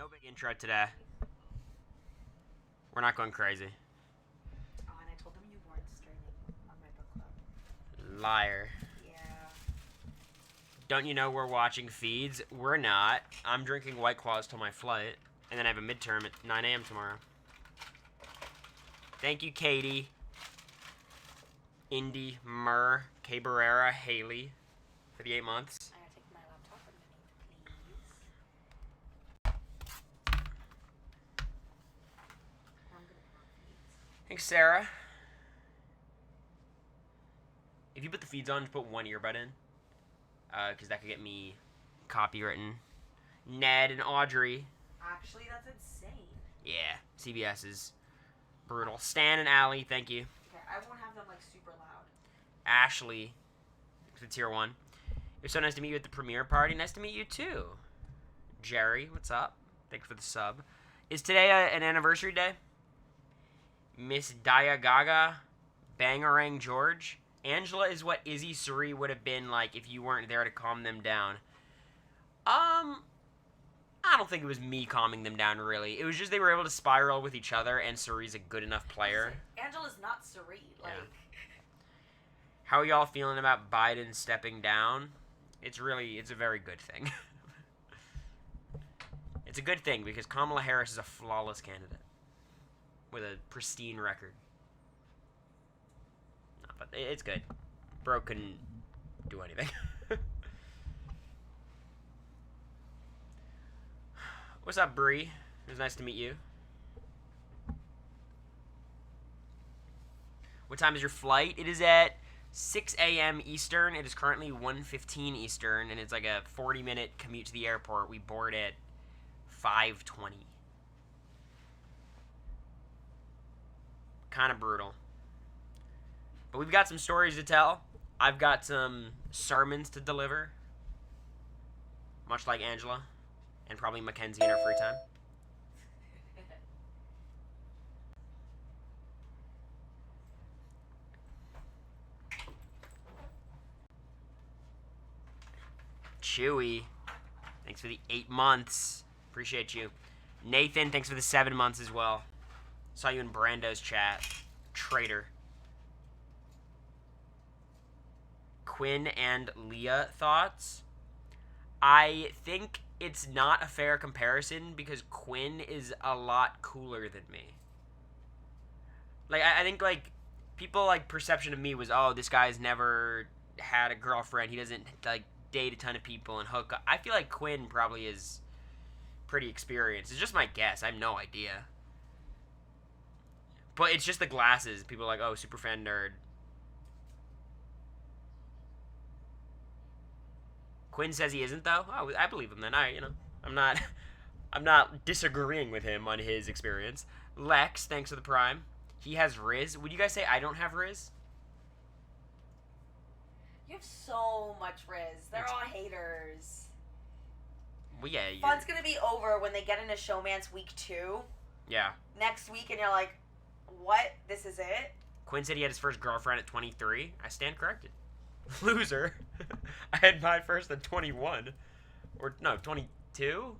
No big intro today. We're not going crazy. Oh, and I told them you weren't streaming on my book club. Liar. Yeah. Don't you know we're watching feeds? We're not. I'm drinking White Claws till my flight, and then I have a midterm at 9 a.m. tomorrow. Thank you, Katie. Indy, Murr, Cabrera, Haley, for the 8 months. I gotta take my laptop underneath, please. I'm gonna put on feeds. Thanks, Sarah. If you put the feeds on, just put one earbud in. Because that could get me copywritten. Ned and Audrey. Actually, that's insane. Yeah, CBS is brutal. Stan and Allie, thank you. Okay, I won't have them like super loud. Ashley, for tier 1. It was so nice to meet you at the premiere party. Nice to meet you too. Jerry, what's up? Thanks for the sub. Is today an anniversary day? Miss Daya Gaga, Bangarang George. Angela is what Izzy Suri would have been like if you weren't there to calm them down. I don't think it was me calming them down, really. It was just they were able to spiral with each other, and Suri's a good enough player. Angela's not Suri. Like, Yeah. How are y'all feeling about Biden stepping down? It's a very good thing. It's a good thing because Kamala Harris is a flawless candidate with a pristine record. No, but it's good. Bro couldn't do anything. What's up, Bree? It was nice to meet you. What time is your flight? It is at 6 a.m. Eastern. It is currently 1:15 Eastern, and it's like a 40-minute commute to the airport. We board at 5:20. Kind of brutal. But we've got some stories to tell. I've got some sermons to deliver. Much like Angela. And probably Mackenzie in her free time. Chewy, thanks for the 8 months. Appreciate you. Nathan, thanks for the 7 months as well. Saw you in Brando's chat. Traitor. Quinn and Leah thoughts? I think it's not a fair comparison because Quinn is a lot cooler than me. Like, I think, like, people, like, perception of me was, oh, this guy's never had a girlfriend. He doesn't, like, date a ton of people and hook up. I feel like Quinn probably is pretty experienced. It's just my guess. I have no idea. But it's just the glasses. People are like, oh, super fan nerd. Quinn says he isn't, though. Oh, I believe him then. I'm not disagreeing with him on his experience. Lex, thanks for the prime. He has Riz. Would you guys say I don't have Riz? you have so much Riz. They're all haters. Well, yeah. Fun's gonna be over when they get into Showman's week 2. Yeah. Next week, and you're like, what? This is it? Quinn said he had his first girlfriend at 23. I stand corrected. Loser. I had my first at 21. Or, no, 22?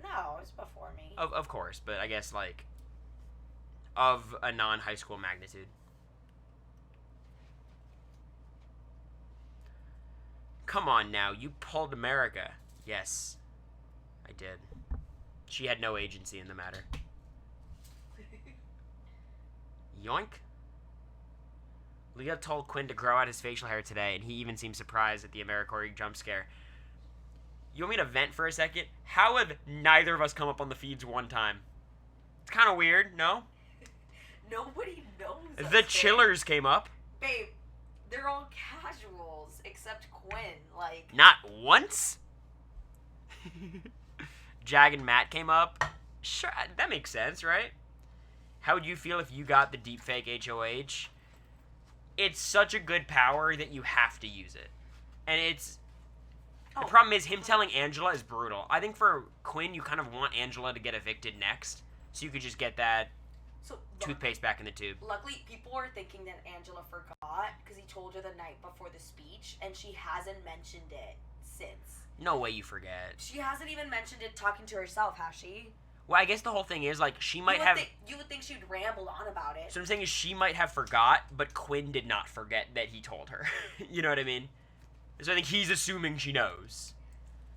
No, it was before me. Of course, but I guess, like, of a non-high school magnitude. Come on now, you pulled America. Yes, I did. She had no agency in the matter. Yoink. Leah told Quinn to grow out his facial hair today, and he even seemed surprised at the Americory jump scare. You want me to vent for a second? How have neither of us come up on the feeds one time? It's kind of weird, no? Nobody knows us, The babe. Chillers came up. Babe, they're all casuals, except Quinn. Like, Not once? Jag and Matt came up. Sure, that makes sense, right? How would you feel if you got the deepfake HOH? It's such a good power that you have to use it. And it's... The problem is, him telling Angela is brutal. I think for Quinn, you kind of want Angela to get evicted next, so you could just get that toothpaste back in the tube. Luckily, people are thinking that Angela forgot, because he told her the night before the speech, and she hasn't mentioned it since. No way you forget. She hasn't even mentioned it talking to herself, has she? Well, I guess the whole thing is, like, she might have... You would think she'd ramble on about it. So I'm saying is she might have forgot, but Quinn did not forget that he told her. You know what I mean? So I think he's assuming she knows.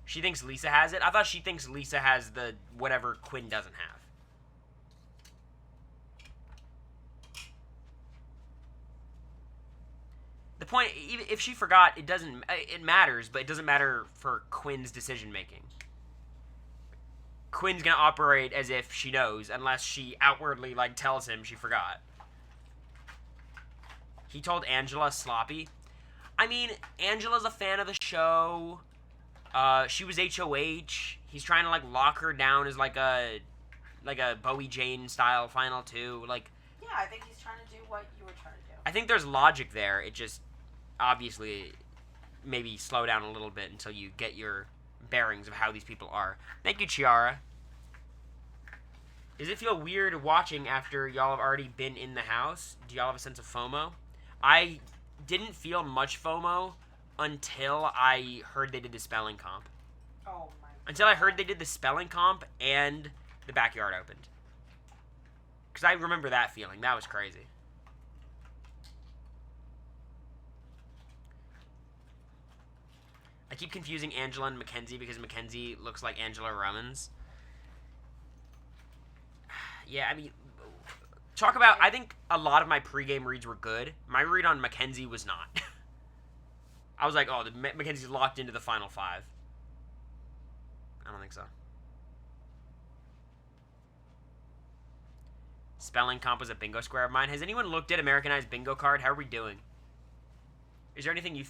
She thinks Lisa has it. I thought she thinks Lisa has the whatever Quinn doesn't have. The point, even if she forgot, it matters, but it doesn't matter for Quinn's decision making. Quinn's gonna operate as if she knows, unless she outwardly, like, tells him she forgot. He told Angela sloppy. I mean, Angela's a fan of the show. She was HOH. He's trying to, like, lock her down as, like a Bowie Jane style final two. Like, yeah, I think he's trying to do what you were trying to do. I think there's logic there. It just, obviously, maybe slow down a little bit until you get your bearings of how these people are. Thank you, Chiara. Does it feel weird watching after y'all have already been in the house? Do y'all have a sense of FOMO? I didn't feel much FOMO until I heard they did the spelling comp. Oh my God. Until I heard they did the spelling comp and the backyard opened. Because I remember that feeling. That was crazy. I keep confusing Angela and Mackenzie because Mackenzie looks like Angela Romans. Yeah, I mean, talk about... I think a lot of my pregame reads were good. My read on Mackenzie was not. I was like, oh, Mackenzie's locked into the final five. I don't think so. Spelling comp was a bingo square of mine. Has anyone looked at Americanized bingo card? How are we doing? Is there anything you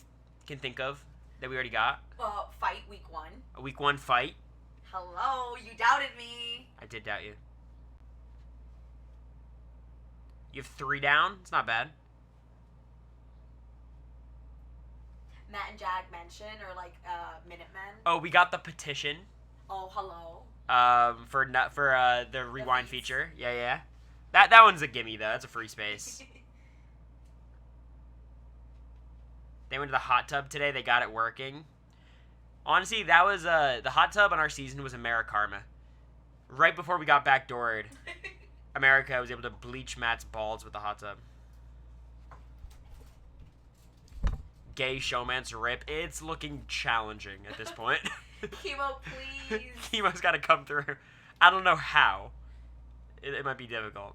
can think of that we already got? Fight week 1. A week 1 fight? Hello, you doubted me. I did doubt you. You have 3 down? It's not bad. Matt and Jag mentioned, or like Minutemen. Oh, we got the petition. Oh, hello. For the rewind feature. Yeah. That one's a gimme though. That's a free space. They went to the hot tub today. They got it working. Honestly, that was the hot tub on our season was Americory. Right before we got backdoored, America was able to bleach Matt's balls with the hot tub. Gay showman's rip. It's looking challenging at this point. Chemo, please. Chemo's got to come through. I don't know how. It might be difficult.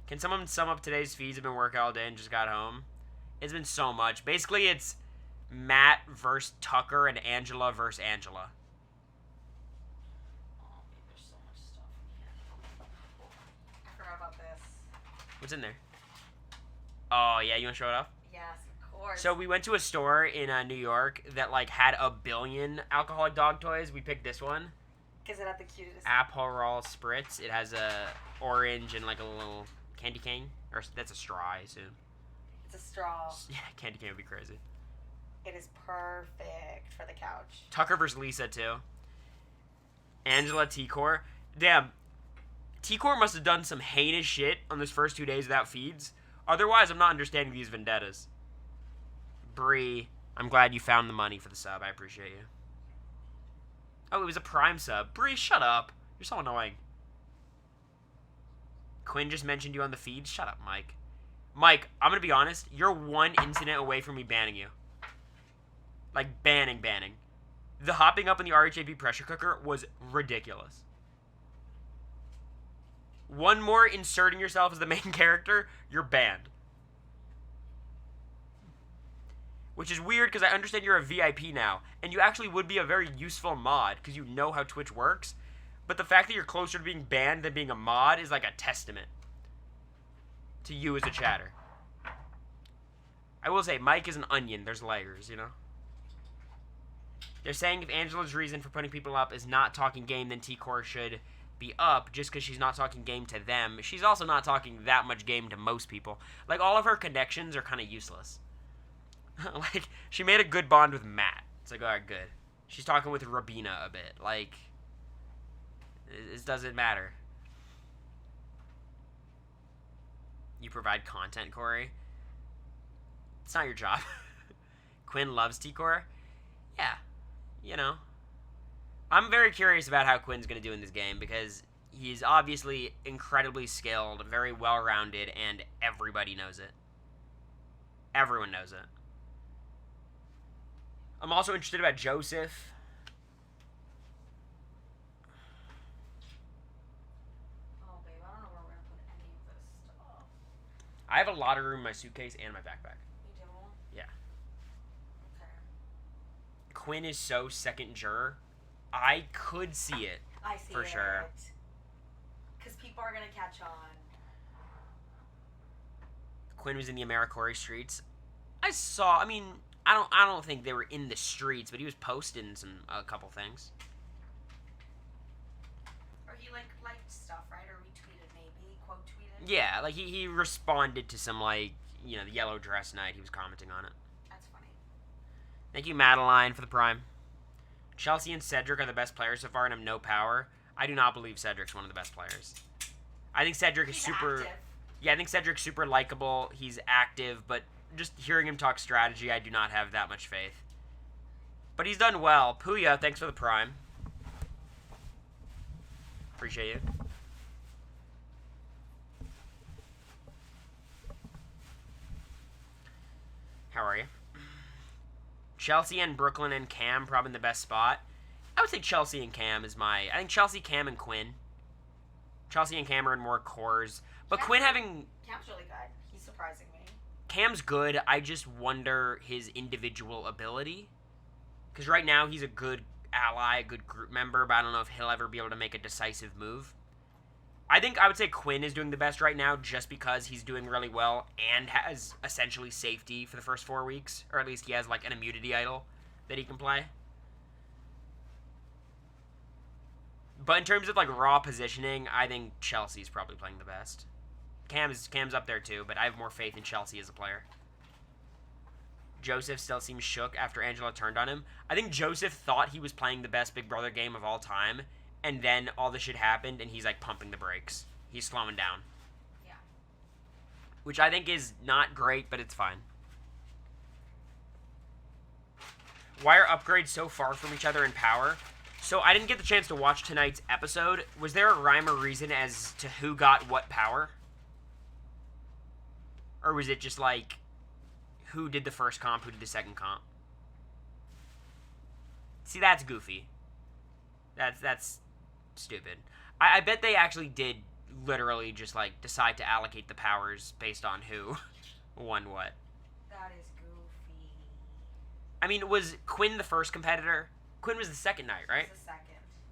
Can someone sum up today's feeds? I've been working all day and just got home. It's been so much. Basically, it's Matt versus Tucker and Angela versus Angela. Oh, there's so much stuff in here. I forgot about this. What's in there? Oh, yeah, you want to show it off? Yes, of course. So we went to a store in New York that, like, had a billion alcoholic dog toys. We picked this one. Because it had the cutest. Aperol Spritz. It has a orange and, like, a little candy cane. Or that's a straw, I assume. It's a straw. Yeah, candy cane would be crazy. It is perfect for the couch. Tucker versus Lisa, too. Angela T-Core. Damn. T-Core must have done some heinous shit on those first 2 days without feeds. Otherwise, I'm not understanding these vendettas. Bree, I'm glad you found the money for the sub. I appreciate you. Oh, it was a Prime sub. Bree, shut up. You're so annoying. Quinn just mentioned you on the feed. Shut up, Mike. Mike, I'm going to be honest. You're one incident away from me banning you. Like, banning. The hopping up in the RHAP pressure cooker was ridiculous. One more inserting yourself as the main character, you're banned. Which is weird because I understand you're a VIP now, and you actually would be a very useful mod because you know how Twitch works. But the fact that you're closer to being banned than being a mod is like a testament to you as a chatter. I will say, Mike is an onion. There's layers, you know? They're saying if Angela's reason for putting people up is not talking game, then T-Core should be up just because she's not talking game to them. She's also not talking that much game to most people. Like, all of her connections are kind of useless. Like, she made a good bond with Matt. It's like, alright, good. She's talking with Rabina a bit. Like, it doesn't matter. You provide content, Cory. It's not your job. Quinn loves T-Core. Yeah. you know, I'm very curious about how Quinn's going to do in this game because he's obviously incredibly skilled, very well-rounded, and everybody knows it. Everyone knows it. I'm also interested about Joseph. Oh, babe, I don't know where we're gonna put any of this stuff. I have a lot of room in my suitcase and my backpack. You do? Yeah. Okay. Quinn is so second juror. I could see it. I see For it. sure. Because people are gonna catch on. Quinn was in the Americory streets. I mean, I don't think they were in the streets, but he was posting a couple things. Or he liked stuff, right? Or retweeted maybe, quote tweeted. Yeah, like he responded to some the yellow dress night. He was commenting on it. That's funny. Thank you, Madeline, for the prime. Chelsea and Cedric are the best players so far and have no power. I do not believe Cedric's one of the best players. I think Cedric is super... Active. Yeah, I think Cedric's super likable. He's active, but just hearing him talk strategy, I do not have that much faith. But he's done well. Puya, thanks for the prime. Appreciate you. How are you? Chelsea and Brooklyn and Cam probably in the best spot. I would say Chelsea and Cam is my... I think Chelsea, Cam, and Quinn. Chelsea and Cam are in more cores. But Quinn having... Cam's really good. He's surprising me. Cam's good. I just wonder his individual ability. Because right now he's a good ally, a good group member, but I don't know if he'll ever be able to make a decisive move. I would say Quinn is doing the best right now just because he's doing really well and has essentially safety for the first 4 weeks. Or at least he has like an immunity idol that he can play. But in terms of like raw positioning, I think Chelsea's probably playing the best. Cam's up there too, but I have more faith in Chelsea as a player. Joseph still seems shook after Angela turned on him. I think Joseph thought he was playing the best Big Brother game of all time, and then all this shit happened, and he's like pumping the brakes. He's slowing down. Yeah. Which I think is not great, but it's fine. Why are upgrades so far from each other in power? So I didn't get the chance to watch tonight's episode. Was there a rhyme or reason as to who got what power? Or was it just like, who did the first comp, who did the second comp? See, that's goofy. That's stupid. I bet they actually did literally just, like, decide to allocate the powers based on who won what. That is goofy. I mean, was Quinn the first competitor? Quinn was the second night, right? It's the second.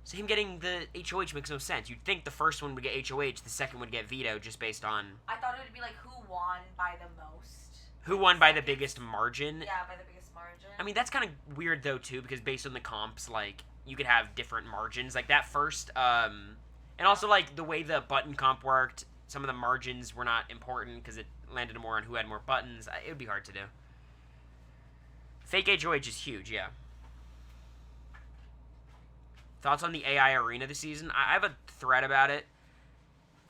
So him getting the HOH makes no sense. You'd think the first one would get HOH, the second would get veto just based on... I thought it would be, like, who won by the most. Who won by the biggest margin? Yeah, by the biggest margin. I mean, that's kind of weird, though, too, because based on the comps, like, you could have different margins. Like, that first, and also, like, the way the button comp worked, some of the margins were not important because it landed more on who had more buttons. It would be hard to do. Fake HOH is huge, yeah. Thoughts on the AI arena this season? I have a thread about it.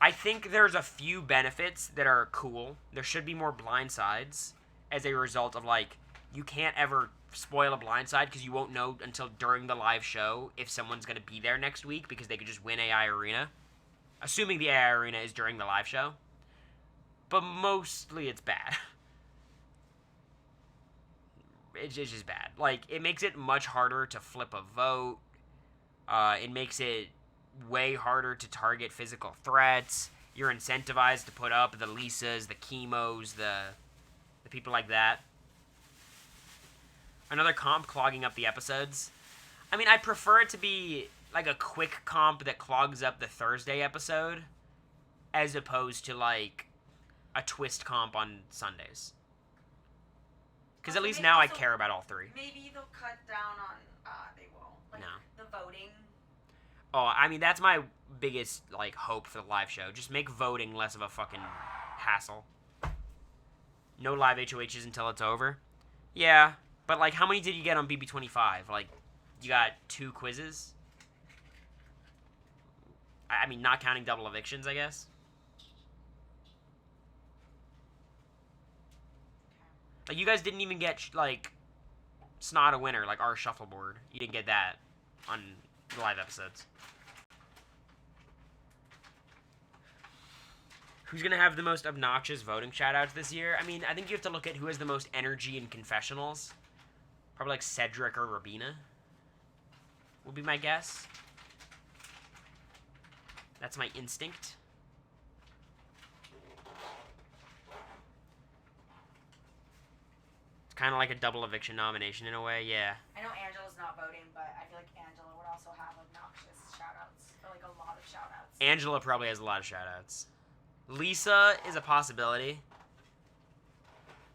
I think there's a few benefits that are cool. There should be more blindsides as a result of, like, you can't ever spoil a blindside because you won't know until during the live show if someone's going to be there next week because they could just win AI arena. Assuming the AI arena is during the live show. But mostly it's bad. It's just bad. Like, it makes it much harder to flip a vote. It makes it way harder to target physical threats. You're incentivized to put up the Lisas, the chemos, the people like that. Another comp clogging up the episodes. I mean, I prefer it to be like a quick comp that clogs up the Thursday episode as opposed to like a twist comp on Sundays. Because at least now I care about all three. Maybe they'll cut down on... they won't. Like, No. the voting. Oh, I mean, that's my biggest, like, hope for the live show. Just make voting less of a fucking hassle. No live HOHs until it's over. Yeah, but, like, how many did you get on BB25? Like, you got 2 quizzes? I mean, not counting double evictions, I guess. Like, you guys didn't even get, like, It's not a winner like our shuffleboard. You didn't get that on the live episodes. Who's going to have the most obnoxious voting shoutouts this year? I mean, I think you have to look at who has the most energy in confessionals. Probably like Cedric or Rabina will be my guess. That's my instinct. It's kind of like a double eviction nomination in a way, yeah. I know Angela's not voting, but I feel like Angela would also have obnoxious shoutouts, or like a lot of shoutouts. Angela probably has a lot of shoutouts. Lisa is a possibility.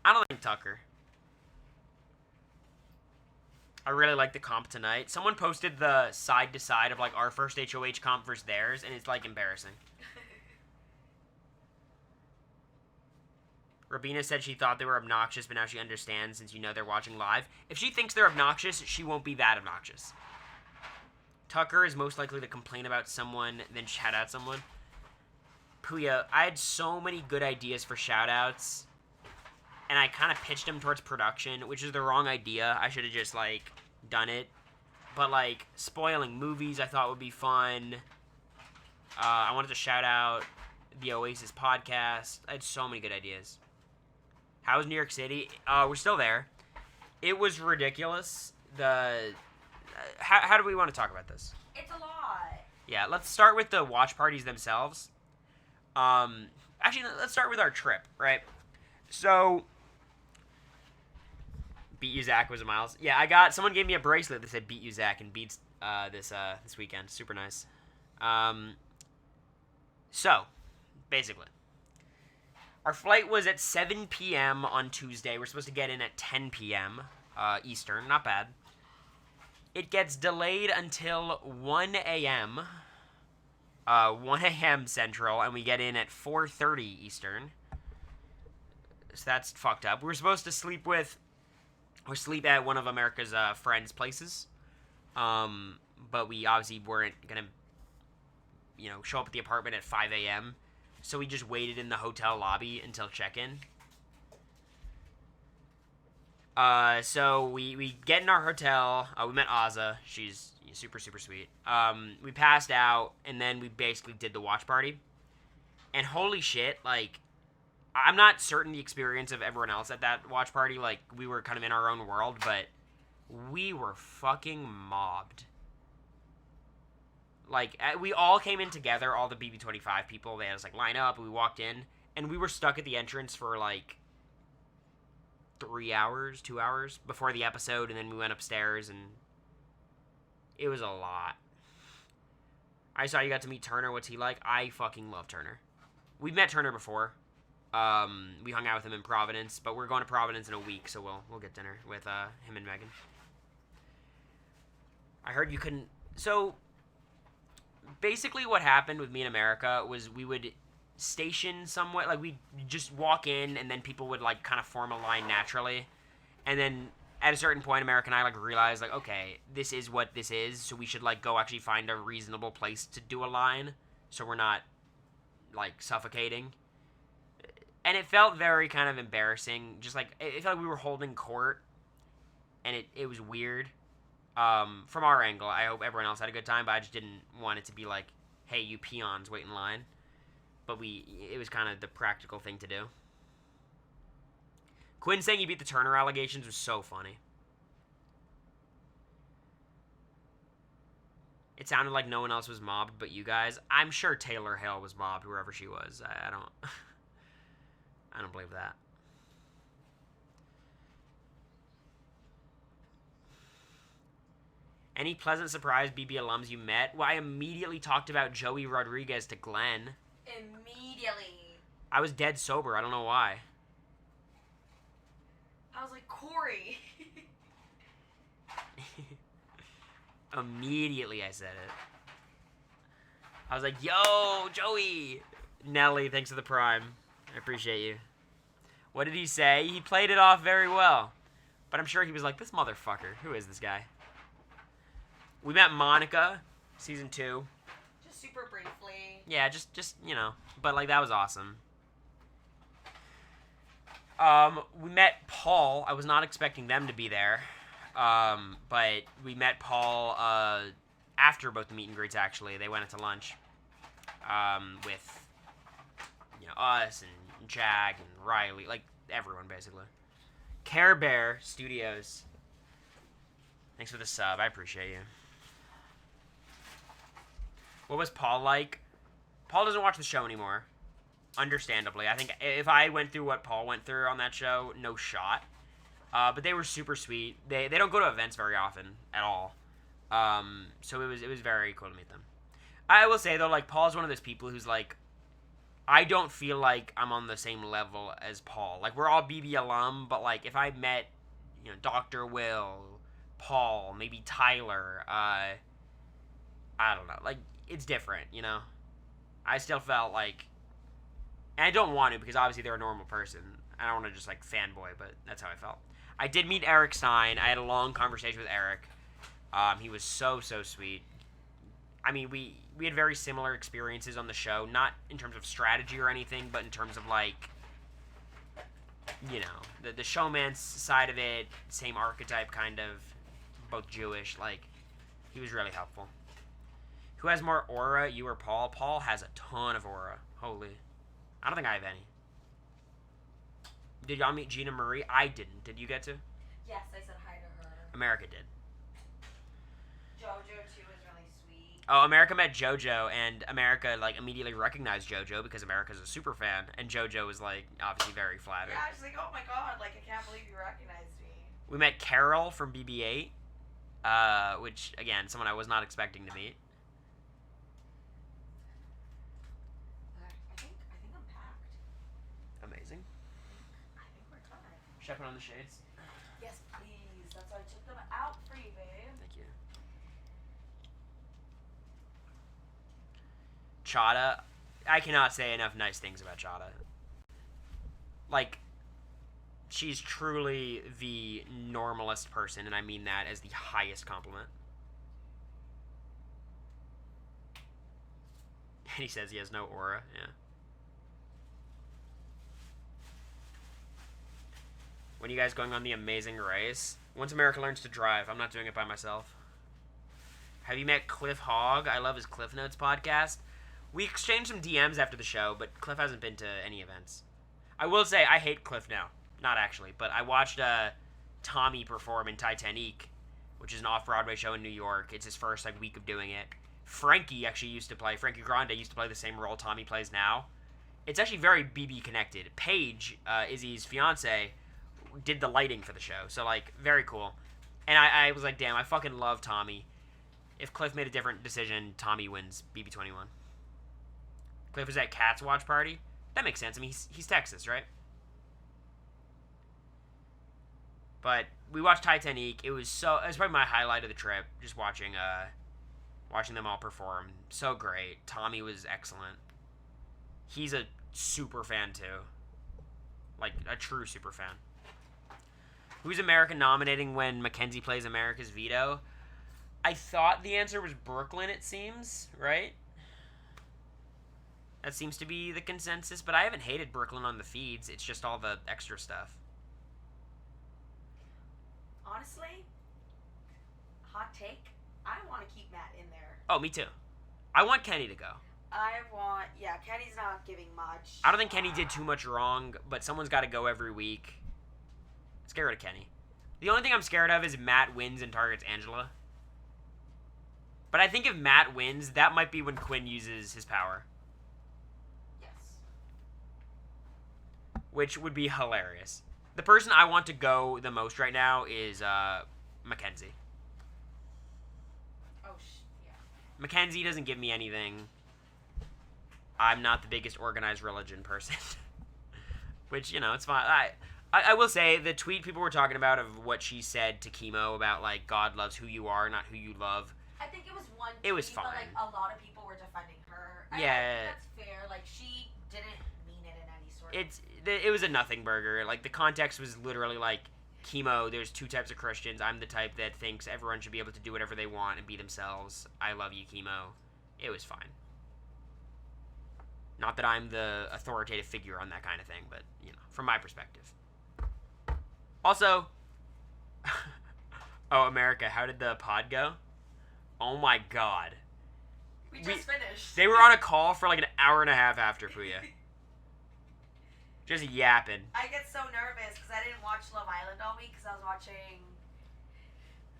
I don't think Tucker. I really like the comp tonight. Someone posted the side to side of like our first HOH comp versus theirs, and it's like embarrassing. Rabina said she thought they were obnoxious, but now she understands since you know they're watching live. If she thinks they're obnoxious, she won't be that obnoxious. Tucker is most likely to complain about someone than shout out someone. Puya, I had so many good ideas for shoutouts, and I kind of pitched them towards production, which is the wrong idea. I should have just, like, done it. But, like, spoiling movies I thought would be fun. I wanted to shout out the Oasis podcast. I had so many good ideas. How was New York City? We're still there. It was ridiculous. How do we want to talk about this? It's a lot. Yeah, let's start with the watch parties themselves. Actually, let's start with our trip, right? So, beat you, Zach, was a Miles. Yeah, someone gave me a bracelet that said beat you, Zach, and beats this weekend. Super nice. So, basically, our flight was at 7 p.m. on Tuesday. We're supposed to get in at 10 p.m. Eastern. Not bad. It gets delayed until 1 a.m. 1 a.m. Central, and we get in at 4:30 Eastern. So that's fucked up. We were supposed to sleep at one of America's friends' places, but we obviously weren't gonna, show up at the apartment at 5 a.m. So we just waited in the hotel lobby until check-in. So we get in our hotel. We met Azza. She's super, super sweet. We passed out, and then we basically did the watch party. And holy shit, like, I'm not certain the experience of everyone else at that watch party. Like, we were kind of in our own world, but we were fucking mobbed. Like, we all came in together, all the BB25 people. They had us, like, line up, and we walked in, and we were stuck at the entrance for, like, 2 hours before the episode, and then we went upstairs, and it was a lot. I saw you got to meet Turner. What's he like? I fucking love Turner. We've met Turner before. We hung out with him in Providence, but we're going to Providence in a week, so we'll get dinner with him and Megan. I heard you couldn't... So, basically what happened with me in America was we would station somewhere, like we'd just walk in, and then people would, like, kind of form a line naturally, and then at a certain point, America and I, like, realized, like, okay, this is what this is, so we should, like, go actually find a reasonable place to do a line, so we're not, like, suffocating. And it felt very kind of embarrassing, just, like, it felt like we were holding court, and it was weird. From our angle, I hope everyone else had a good time, but I just didn't want it to be like, hey, you peons, wait in line. But it was kind of the practical thing to do. Quinn saying he beat the Turner allegations was so funny. It sounded like no one else was mobbed but you guys. I'm sure Taylor Hale was mobbed, wherever she was. I don't believe that. Any pleasant surprise BB alums you met? Well, I immediately talked about Joey Rodriguez to Glenn. Immediately. I was dead sober. I don't know why. I was like, Cory. Immediately I said it. I was like, yo, Joey. Nelly, thanks for the prime. I appreciate you. What did he say? He played it off very well. But I'm sure he was like, this motherfucker. Who is this guy? We met Monica, season 2. Just super briefly. Yeah, just but like that was awesome. We met Paul. I was not expecting them to be there. But we met Paul after both the meet and greets. Actually, they went out to lunch with us and Jag and Riley, like everyone basically. Care Bear Studios. Thanks for the sub. I appreciate you. What was Paul like? Paul doesn't watch the show anymore. Understandably. I think if I went through what Paul went through on that show, no shot. But they were super sweet. They don't go to events very often at all. So it was very cool to meet them. I will say though, like Paul's one of those people who's like, I don't feel like I'm on the same level as Paul. Like we're all BB alum, but like if I met, Dr. Will, Paul, maybe Tyler, I don't know. Like it's different, I still felt like, and I don't want to because obviously they're a normal person. I don't want to just like fanboy, but that's how I felt. I did meet Eric Stein. I had a long conversation with Eric. He was so sweet. I mean, we had very similar experiences on the show, not in terms of strategy or anything, but in terms of like, the showman's side of it, same archetype kind of, both Jewish. Like, he was really helpful. Who has more aura, you or Paul? Paul has a ton of aura. Holy. I don't think I have any. Did y'all meet Gina Marie? I didn't. Did you get to? Yes, I said hi to her. America did. JoJo, too, was really sweet. Oh, America met JoJo, and America, like, immediately recognized JoJo because America's a super fan, and JoJo was, like, obviously very flattered. Yeah, she's like, oh my god, like, I can't believe you recognized me. We met Carol from BB-8, which, again, someone I was not expecting to meet. I think I'm packed. Amazing. I think we're done. Should I put on the shades? Yes, please. That's why I took them out for you, babe. Thank you. Chada, I cannot say enough nice things about Chada. Like, she's truly the normalest person, and I mean that as the highest compliment. And he says he has no aura, yeah. When are you guys going on the amazing race? Once America learns to drive. I'm not doing it by myself. Have you met Cliff Hogg? I love his Cliff Notes podcast. We exchanged some DMs after the show, but Cliff hasn't been to any events. I will say I hate Cliff now. Not actually, but I watched Tommy perform in Titanic, which is an off-Broadway show in New York. It's his first week of doing it. Frankie Grande used to play the same role Tommy plays now. It's actually very BB connected. Paige, Izzy's fiance, did the lighting for the show, so very cool. And I was like, damn, I fucking love Tommy. If Cliff made a different decision, Tommy wins BB21. Cliff was at Cat's watch party. That makes sense. I mean, he's Texas, right? But we watched Titanic. It was probably my highlight of the trip. Just watching them all perform. So great. Tommy was excellent. He's a super fan too. Like a true super fan. Who's America nominating when Mackenzie plays America's veto? I thought the answer was Brooklyn, it seems, right? That seems to be the consensus, but I haven't hated Brooklyn on the feeds. It's just all the extra stuff. Honestly, hot take, I want to keep Matt in there. Oh, me too. I want Kenny to go. Kenny's not giving much. I don't think Kenny did too much wrong, but someone's got to go every week. Let's get rid of Kenny. The only thing I'm scared of is Matt wins and targets Angela. But I think if Matt wins, that might be when Quinn uses his power. Yes. Which would be hilarious. The person I want to go the most right now is Mackenzie. Oh, yeah. Mackenzie doesn't give me anything. I'm not the biggest organized religion person. Which, it's fine. I will say, the tweet people were talking about of what she said to Chemo about, God loves who you are, not who you love. I think it was one tweet, it was fine. But, a lot of people were defending her. Yeah. I think that's fair. She didn't mean it in any sort of... It was a nothing burger. The context was literally Chemo, there's two types of Christians. I'm the type that thinks everyone should be able to do whatever they want and be themselves. I love you, Chemo. It was fine. Not that I'm the authoritative figure on that kind of thing, but, from my perspective. Also, Oh, America, how did the pod go? Oh my god. We just finished. They were on a call for like an hour and a half after Puya. Just yapping. I get so nervous because I didn't watch Love Island all week because I was watching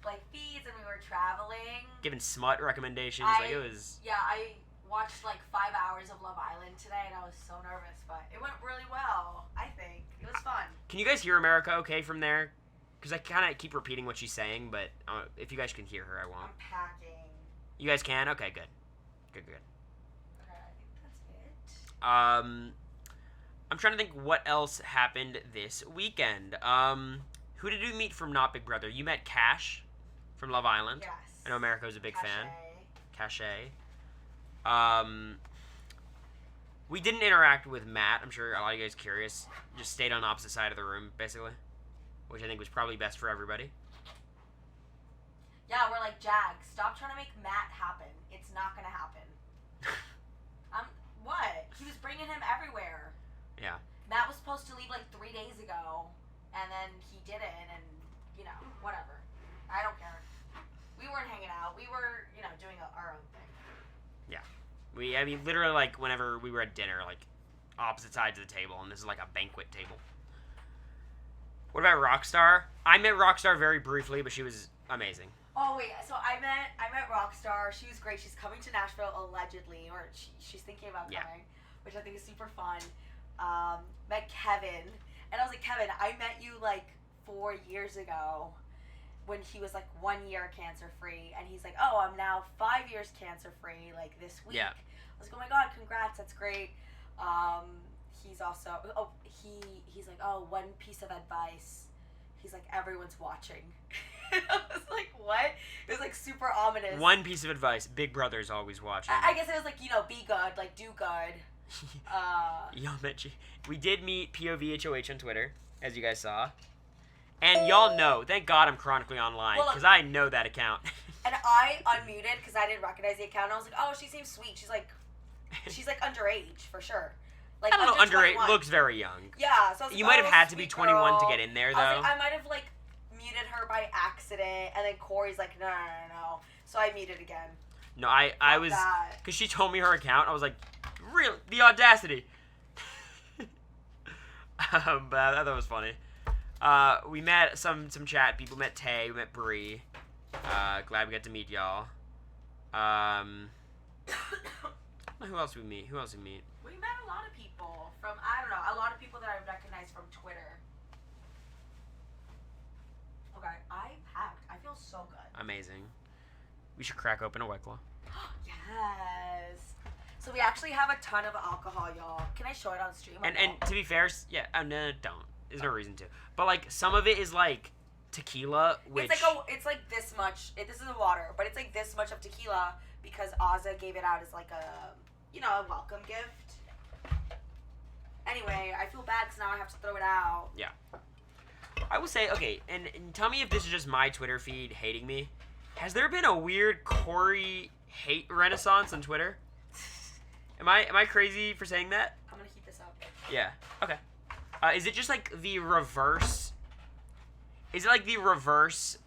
like feeds and we were traveling. Giving smut recommendations. It was. Yeah, I watched like 5 hours of Love Island today and I was so nervous, but it went really well. I think it was fun. Can you guys hear America okay from there? Because I kind of keep repeating what she's saying, but if you guys can hear her, I won't. I'm packing. You guys can? Okay, good. Good. Okay, I think that's it. I'm trying to think what else happened this weekend. Who did you meet from Not Big Brother? You met Cash from Love Island. Yes. I know America was a big fan. Cachet. We didn't interact with Matt. I'm sure a lot of you guys curious. Just stayed on the opposite side of the room, basically. Which I think was probably best for everybody. Yeah, we're like, Jag, stop trying to make Matt happen. It's not going to happen. What? He was bringing him everywhere. Yeah. Matt was supposed to leave like 3 days ago, and then he didn't, and, whatever. I don't care. We weren't hanging out. We were, doing our own thing. Yeah. Literally, like, whenever we were at dinner, like, opposite sides of the table, and this is like a banquet table. What about Rockstar? I met Rockstar very briefly, but she was amazing. Oh wait, so I met Rockstar. She was great. She's coming to Nashville allegedly, or she's thinking about coming, which I think is super fun. Met Kevin, and I was like, Kevin, I met you like 4 years ago when he was like 1 year cancer free, and he's like, oh, I'm now 5 years cancer free, like this week. Yeah. I was like, oh my god, congrats, that's great. He's also he's like, oh, one piece of advice. He's like, everyone's watching. I was like, what? It was like super ominous. One piece of advice: Big Brother's always watching. I guess it was like, be good, like do good. Y'all met we did meet POVHOH on Twitter, as you guys saw. And y'all know, thank God I'm chronically online, because I know that account. And I unmuted because I didn't recognize the account. And I was like, oh, she seems sweet. She's like underage for sure. Like, I don't know, underage 21. Looks very young. Yeah, so I was like, you might have had to be 21 to get in there, though. I was like, I might have like muted her by accident, and then Cory's like, no. So I muted again. No, I was, because she told me her account. I was like, really? The audacity. But I thought that was funny. We met some chat people. Met Tay, we met Bree. Glad we got to meet y'all. Who else we meet? We met a lot of people from, I don't know, a lot of people that I recognize from Twitter. Okay, I packed. I feel so good. Amazing. We should crack open a White Claw. Yes. So we actually have a ton of alcohol, y'all. Can I show it on stream? And to be fair, yeah, no, don't. There's no reason to. But like some of it is like tequila, which it's like this much. This is the water, but it's like this much of tequila because Ozza gave it out as like a a welcome gift. Anyway, I feel bad because now I have to throw it out. Yeah. I will say, okay, and tell me if this is just my Twitter feed hating me. Has there been a weird Cory hate renaissance on Twitter? Am I crazy for saying that? I'm gonna heat this up. Yeah. Okay. Is it just like the reverse? Is it like the reverse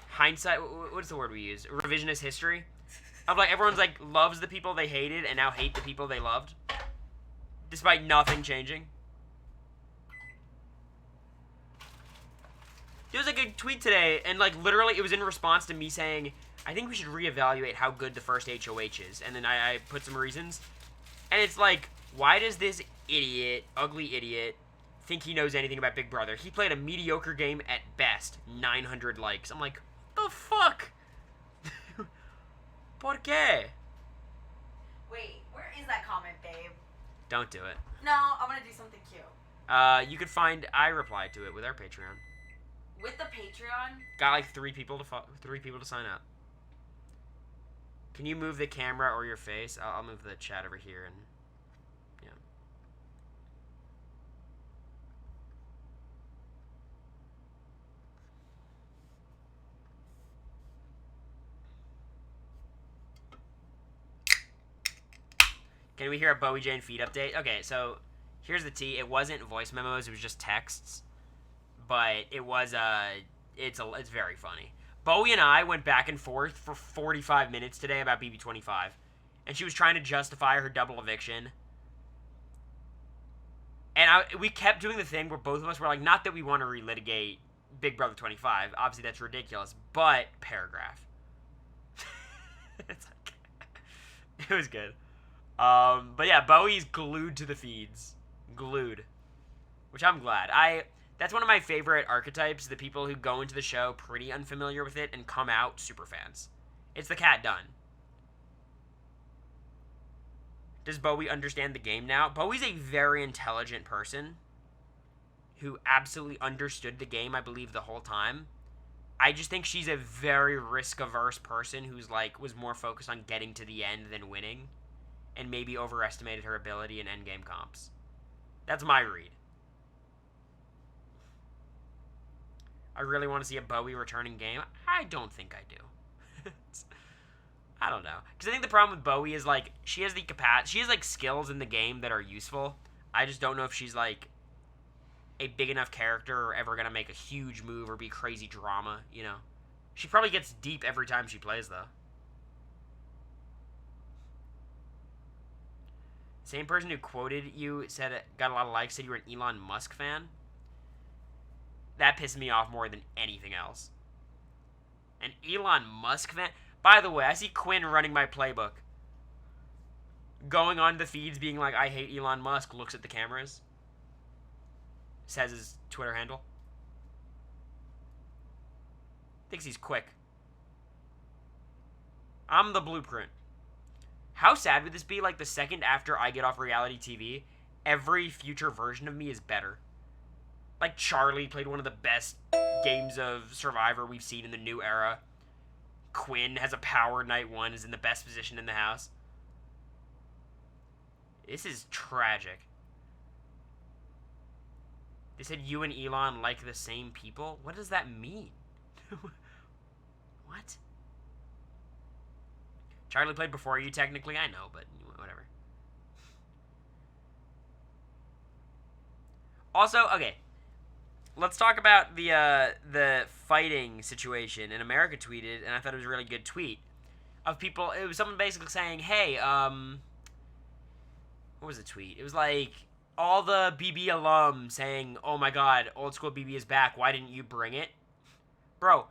hindsight? What's the word we use? Revisionist history? Of like everyone's like loves the people they hated and now hate the people they loved, despite nothing changing. There was like a tweet today, and like literally it was in response to me saying, I think we should reevaluate how good the first HOH is, and then I put some reasons, and it's like, why does this idiot, ugly idiot, think he knows anything about Big Brother? He played a mediocre game at best, 900 likes. I'm like, the fuck? ¿Por qué? Wait, where is that comment, babe? Don't do it. No, I'm gonna do something cute. You could find, I replied to it with our Patreon. With the Patreon? Got like 3 people to sign up. Can you move the camera or your face? I'll move the chat over here and yeah. Can we hear a Bowie Jane feed update? Okay, so here's the tea. It wasn't voice memos, it was just texts. But it was it's very funny. Bowie and I went back and forth for 45 minutes today about BB25, and she was trying to justify her double eviction. And we kept doing the thing where both of us were like, not that we want to relitigate Big Brother 25, obviously that's ridiculous, but paragraph. It's like, it was good. But yeah, Bowie's glued to the feeds. Glued. Which I'm glad. That's one of my favorite archetypes, the people who go into the show pretty unfamiliar with it and come out super fans. It's the cat done. Does Bowie understand the game now? Bowie's a very intelligent person who absolutely understood the game, I believe, the whole time. I just think she's a very risk-averse person who's was more focused on getting to the end than winning, and maybe overestimated her ability in endgame comps. That's my read. I really want to see a Bowie returning game. I don't think I do. I don't know. Because I think the problem with Bowie is, she has the capacity. She has, skills in the game that are useful. I just don't know if she's, a big enough character or ever going to make a huge move or be crazy drama, you know? She probably gets deep every time she plays, though. Same person who quoted you said it got a lot of likes, said you were an Elon Musk fan. That pissed me off more than anything else. An Elon Musk fan? By the way, I see Quinn running my playbook. Going on the feeds being like, I hate Elon Musk, looks at the cameras. Says his Twitter handle. Thinks he's quick. I'm the blueprint. How sad would this be, the second after I get off reality TV, every future version of me is better? Charlie played one of the best games of Survivor we've seen in the new era. Quinn has a power night 1, is in the best position in the house. This is tragic. They said you and Elon like the same people? What does that mean? What? Charlie played before you, technically. I know, but whatever. Also, okay. Let's talk about the fighting situation. And America tweeted, and I thought it was a really good tweet, of people. It was someone basically saying, hey, what was the tweet? It was all the BB alum saying, oh my god, old school BB is back. Why didn't you bring it? Bro.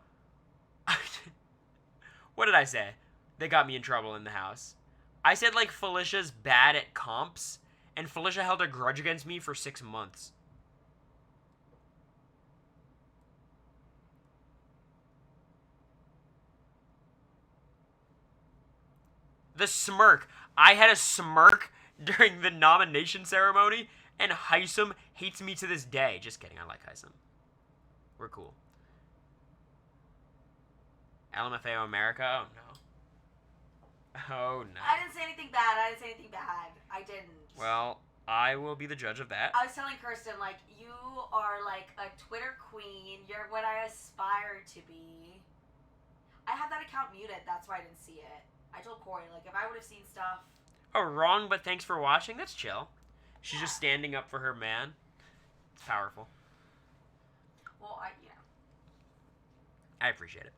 What did I say? They got me in trouble in the house. I said, Felicia's bad at comps, and Felicia held a grudge against me for 6 months. The smirk. I had a smirk during the nomination ceremony, and Heisem hates me to this day. Just kidding, I like Heisem. We're cool. LMFAO America? Oh, no. Oh, no. I didn't say anything bad. I didn't. Well, I will be the judge of that. I was telling Kirsten, you are, a Twitter queen. You're what I aspire to be. I had that account muted. That's why I didn't see it. I told Cory, if I would have seen stuff. Oh, wrong, but thanks for watching? That's chill. She's just standing up for her man. It's powerful. Well, I appreciate it.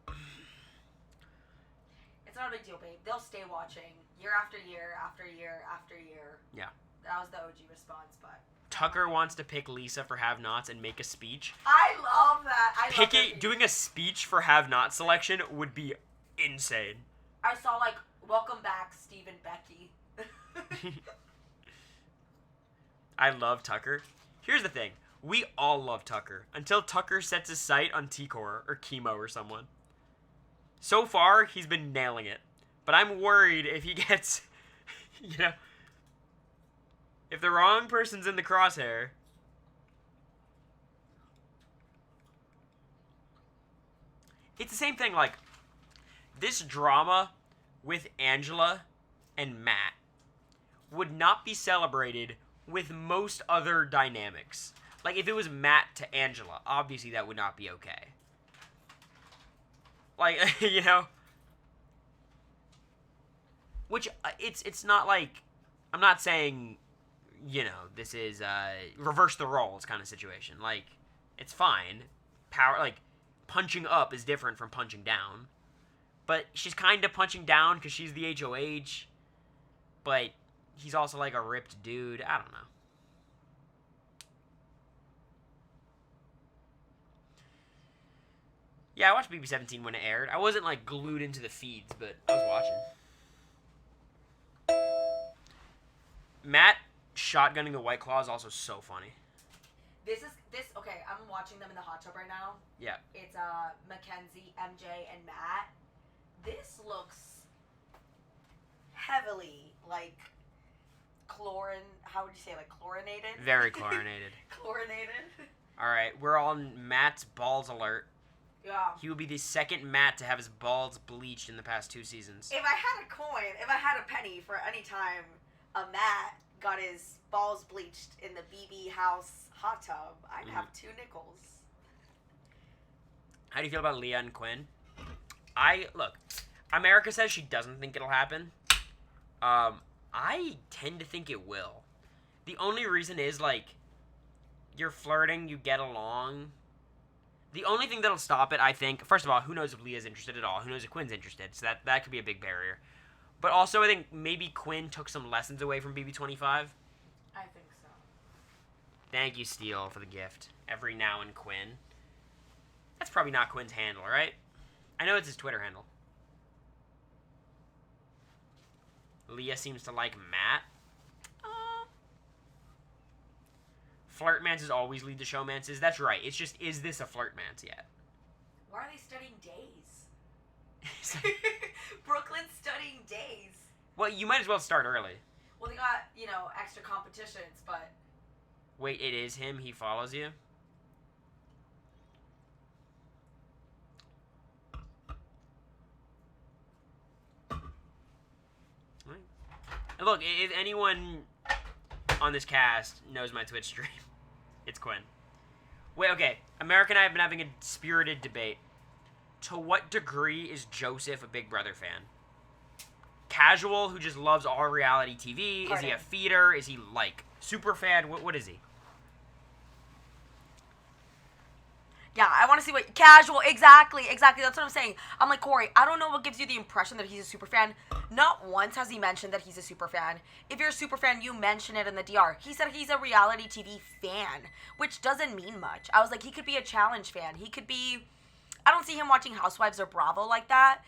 It's not a big deal, babe. They'll stay watching year after year after year after year. Yeah. That was the OG response, but. Tucker wants to pick Lisa for have-nots and make a speech. I love that. Doing a speech for have-not selection would be insane. I saw, welcome back, Steve and Becky. I love Tucker. Here's the thing. We all love Tucker until Tucker sets his sight on T-Core or Chemo or someone. So far, he's been nailing it. But I'm worried if he gets, if the wrong person's in the crosshair. It's the same thing, this drama with Angela and Matt would not be celebrated with most other dynamics. If it was Matt to Angela, obviously that would not be okay. Which, it's not I'm not saying, this is, reverse the roles kind of situation. It's fine. punching up is different from punching down. But she's kind of punching down because she's the HOH. But he's also like a ripped dude. I don't know. Yeah, I watched BB17 when it aired. I wasn't like glued into the feeds, but I was watching. Matt shotgunning the White Claw is also so funny. Okay, I'm watching them in the hot tub right now. Yeah. It's Mackenzie, MJ, and Matt. This looks heavily like how would you say, like chlorinated? Very chlorinated. Chlorinated. Alright, we're on Matt's balls alert. Yeah. He will be the second Matt to have his balls bleached in the past 2 seasons. If I had a penny for any time a Matt got his balls bleached in the BB house hot tub, I'd have 2 nickels. How do you feel about Leah and Quinn? Look, America says she doesn't think it'll happen. I tend to think it will. The only reason is, like, you're flirting, you get along. The only thing that'll stop it, I think, first of all, who knows if Leah's interested at all? Who knows if Quinn's interested? So that could be a big barrier. But also, I think maybe Quinn took some lessons away from BB25. I think so. Thank you, Steele, for the gift. Every now and Quinn. That's probably not Quinn's handle, right? I know it's his Twitter handle. Leah seems to like Matt. Flirtmances always lead to showmances. That's right. It's just, is this a flirtmance yet? Why are they studying days? Brooklyn's studying days. Well, you might as well start early. Well, they got, extra competitions, but... Wait, it is him? He follows you? And look, if anyone on this cast knows my Twitch stream, it's Quinn. Wait, okay. America and I have been having a spirited debate. To what degree is Joseph a Big Brother fan? Casual, who just loves all reality TV? Pardon? Is he a feeder? Is he, like, super fan? What is he? Yeah, I want to see what... Casual, exactly. That's what I'm saying. I'm like, Cory, I don't know what gives you the impression that he's a super fan. Not once has he mentioned that he's a super fan. If you're a super fan, you mention it in the DR. He said he's a reality TV fan, which doesn't mean much. I was like, he could be a challenge fan. He could be... I don't see him watching Housewives or Bravo like that.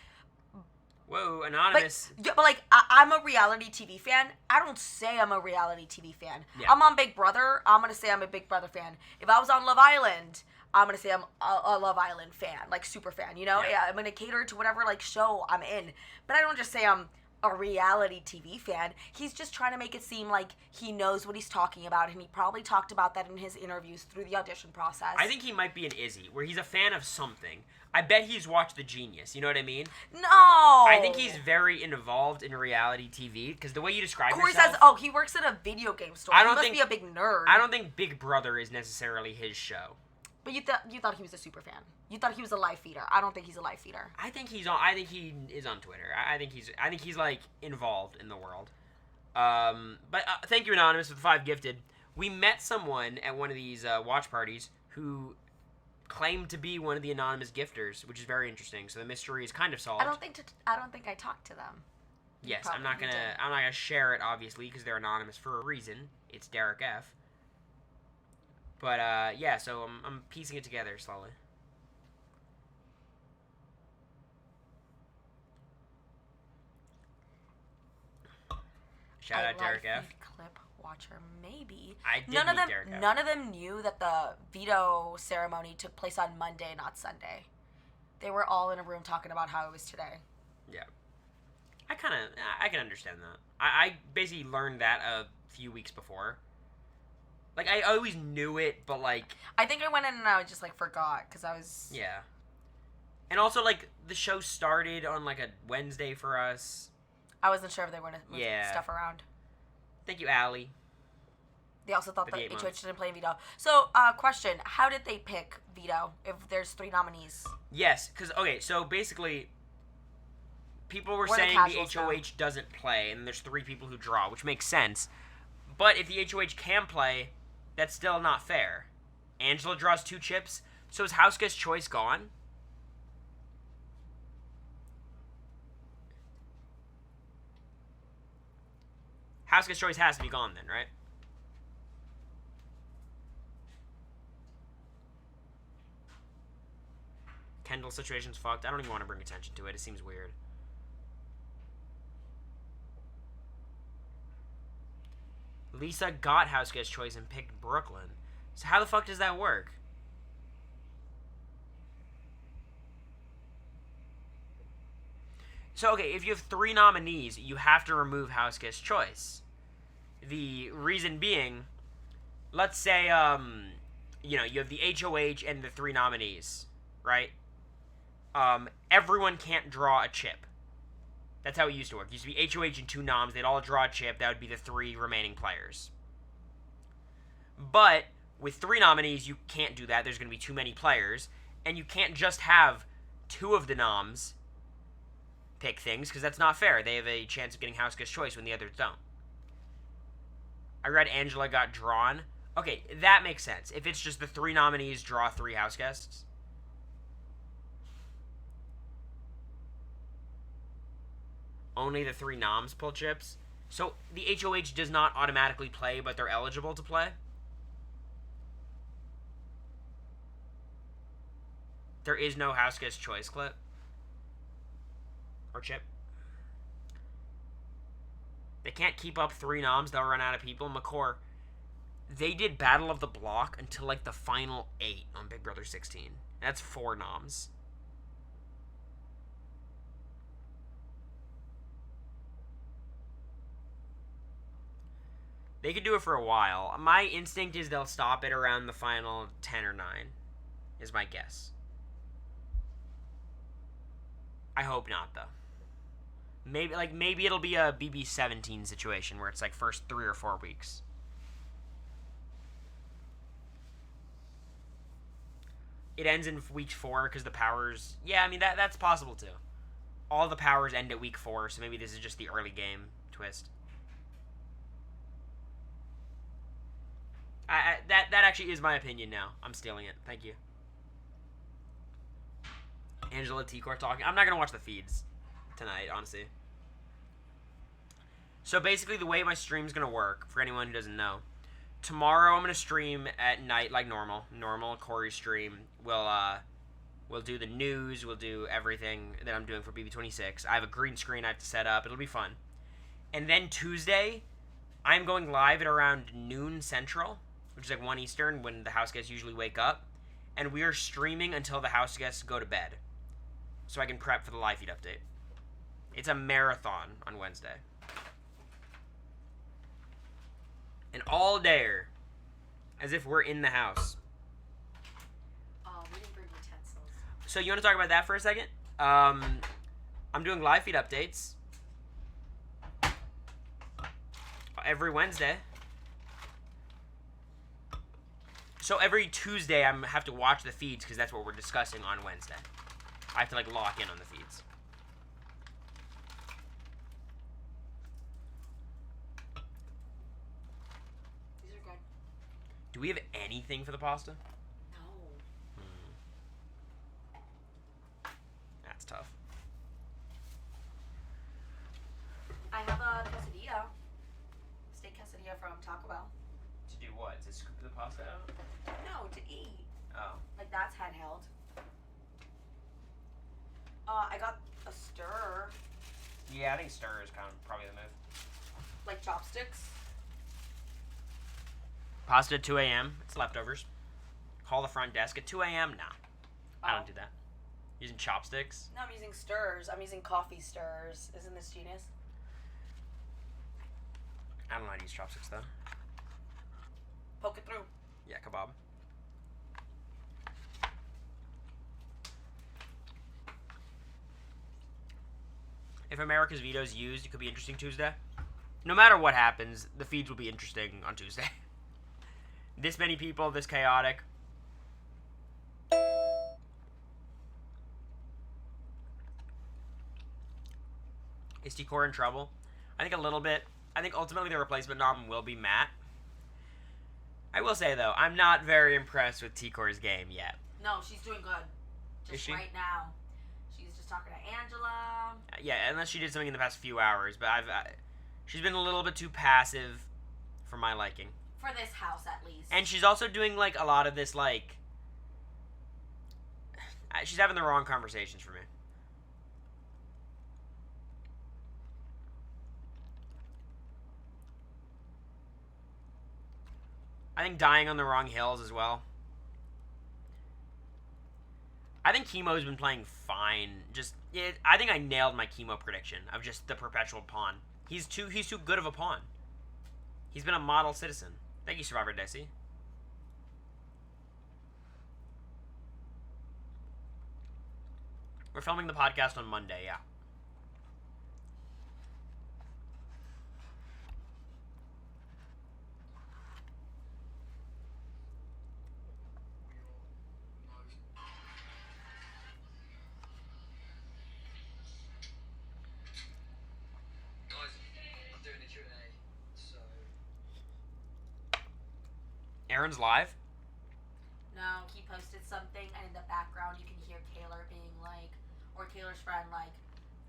Whoa, anonymous. But like, I'm a reality TV fan. I don't say I'm a reality TV fan. Yeah. I'm on Big Brother. I'm going to say I'm a Big Brother fan. If I was on Love Island... I'm going to say I'm a Love Island fan, like super fan, Yeah, I'm going to cater to whatever, like, show I'm in. But I don't just say I'm a reality TV fan. He's just trying to make it seem like he knows what he's talking about, and he probably talked about that in his interviews through the audition process. I think he might be an Izzy, where he's a fan of something. I bet he's watched The Genius, you know what I mean? No! I think he's very involved in reality TV, because the way you describe Cory yourself... says, he works at a video game store. He must be a big nerd. I don't think Big Brother is necessarily his show. But you thought he was a super fan. You thought he was a live feeder. I don't think he's a live feeder. I think he is on Twitter. I think he's like involved in the world. But thank you, Anonymous, for the 5 gifted. We met someone at one of these watch parties who claimed to be one of the anonymous gifters, which is very interesting. So the mystery is kind of solved. I don't think I talked to them. Yes, I'm not gonna share it, obviously, because they're anonymous for a reason. It's Derek F. But, yeah, so I'm piecing it together slowly. Shout out Derek F. Clip watcher, maybe. I did meet Derek F. None of them knew that the veto ceremony took place on Monday, not Sunday. They were all in a room talking about how it was today. Yeah. I can understand that. I basically learned that a few weeks before. Like, I always knew it, but, like... I think I went in and I just, like, forgot, because I was... Yeah. And also, like, the show started on, like, a Wednesday for us. I wasn't sure if they were going to move stuff around. Thank you, Allie. They also thought that HOH didn't play Veto. So, question. How did they pick Veto if there's 3 nominees? Yes, because, okay, so basically... People were saying the HOH doesn't play, and there's 3 people who draw, which makes sense. But if the HOH can play... That's still not fair. Angela draws 2 chips, so is House Guest Choice gone? House Guest Choice has to be gone then, right? Kendall's situation's fucked. I don't even want to bring attention to it. It seems weird. Lisa got House Guest Choice and picked Brooklyn. So how the fuck does that work? So, okay, if you have 3 nominees, you have to remove House Guest Choice. The reason being, let's say, you know, you have the HOH and the 3 nominees, right? Everyone can't draw a chip. That's how it used to work. It used to be HOH and 2 noms. They'd all draw a chip. That would be the 3 remaining players. But with 3 nominees, you can't do that. There's going to be too many players. And you can't just have 2 of the noms pick things, because that's not fair. They have a chance of getting House Guest Choice when the others don't. I read Angela got drawn. Okay, that makes sense. If it's just the 3 nominees draw 3 house guests. Only the 3 noms pull chips. So the HOH does not automatically play, but they're eligible to play. There is no House Guest Choice clip. Or chip. They can't keep up 3 noms. They'll run out of people. McCore, they did Battle of the Block until, like, the final 8 on Big Brother 16. That's 4 noms. They could do it for a while. My instinct is they'll stop it around the final 10 or 9, is my guess. I hope not, though. Maybe it'll be a BB17 situation where it's like first 3 or 4 weeks. It ends in week 4 because the powers... Yeah, I mean, that's possible, too. All the powers end at week 4, so maybe this is just the early game twist. That actually is my opinion now. I'm stealing it. Thank you. Angela T-Core talking. I'm not going to watch the feeds tonight, honestly. So basically the way my stream's going to work, for anyone who doesn't know, tomorrow I'm going to stream at night like normal. Normal Cory stream. We'll do the news. We'll do everything that I'm doing for BB26. I have a green screen I have to set up. It'll be fun. And then Tuesday, I'm going live at around noon Central, which is like 1 Eastern, when the house guests usually wake up. And we are streaming until the house guests go to bed, so I can prep for the live feed update. It's a marathon on Wednesday. And all day, as if we're in the house. Oh, we didn't bring utensils. So you want to talk about that for a second? I'm doing live feed updates every Wednesday. So every Tuesday I have to watch the feeds because that's what we're discussing on Wednesday. I have to like lock in on the feeds. These are good. Do we have anything for the pasta? No. That's tough. I have a quesadilla. Steak quesadilla from Taco Bell. To do what? To scoop the pasta out? No, to eat. Oh. Like, that's handheld. I got a stir. Yeah, I think stir is kind of probably the move. Like chopsticks. Pasta at 2 a.m. It's leftovers. Call the front desk at 2 a.m. Nah. I don't do that. Using chopsticks? No, I'm using stirs. I'm using coffee stirs. Isn't this genius? I don't know how to use chopsticks, though. Poke it through. Yeah, kebab. If America's Veto is used, it could be interesting Tuesday. No matter what happens, the feeds will be interesting on Tuesday. This many people, this chaotic. Is T-Core in trouble? I think a little bit. I think ultimately the replacement nom will be Matt. I will say, though, I'm not very impressed with T-Core's game yet. No, she's doing good. Just Is she? right now. She's just talking to Angela. Yeah, unless she did something in the past few hours, but She's been a little bit too passive for my liking. For this house, at least. And she's also doing, like, a lot of this, like... She's having the wrong conversations for me. I think dying on the wrong hills as well. I think Chemo's been playing fine. I think I nailed my Chemo prediction of just the perpetual pawn. He's too good of a pawn. He's been a model citizen. Thank you, Survivor Desi. We're filming the podcast on Monday, yeah. Aaron's live? No, he posted something, and in the background you can hear Taylor being like, or Taylor's friend like,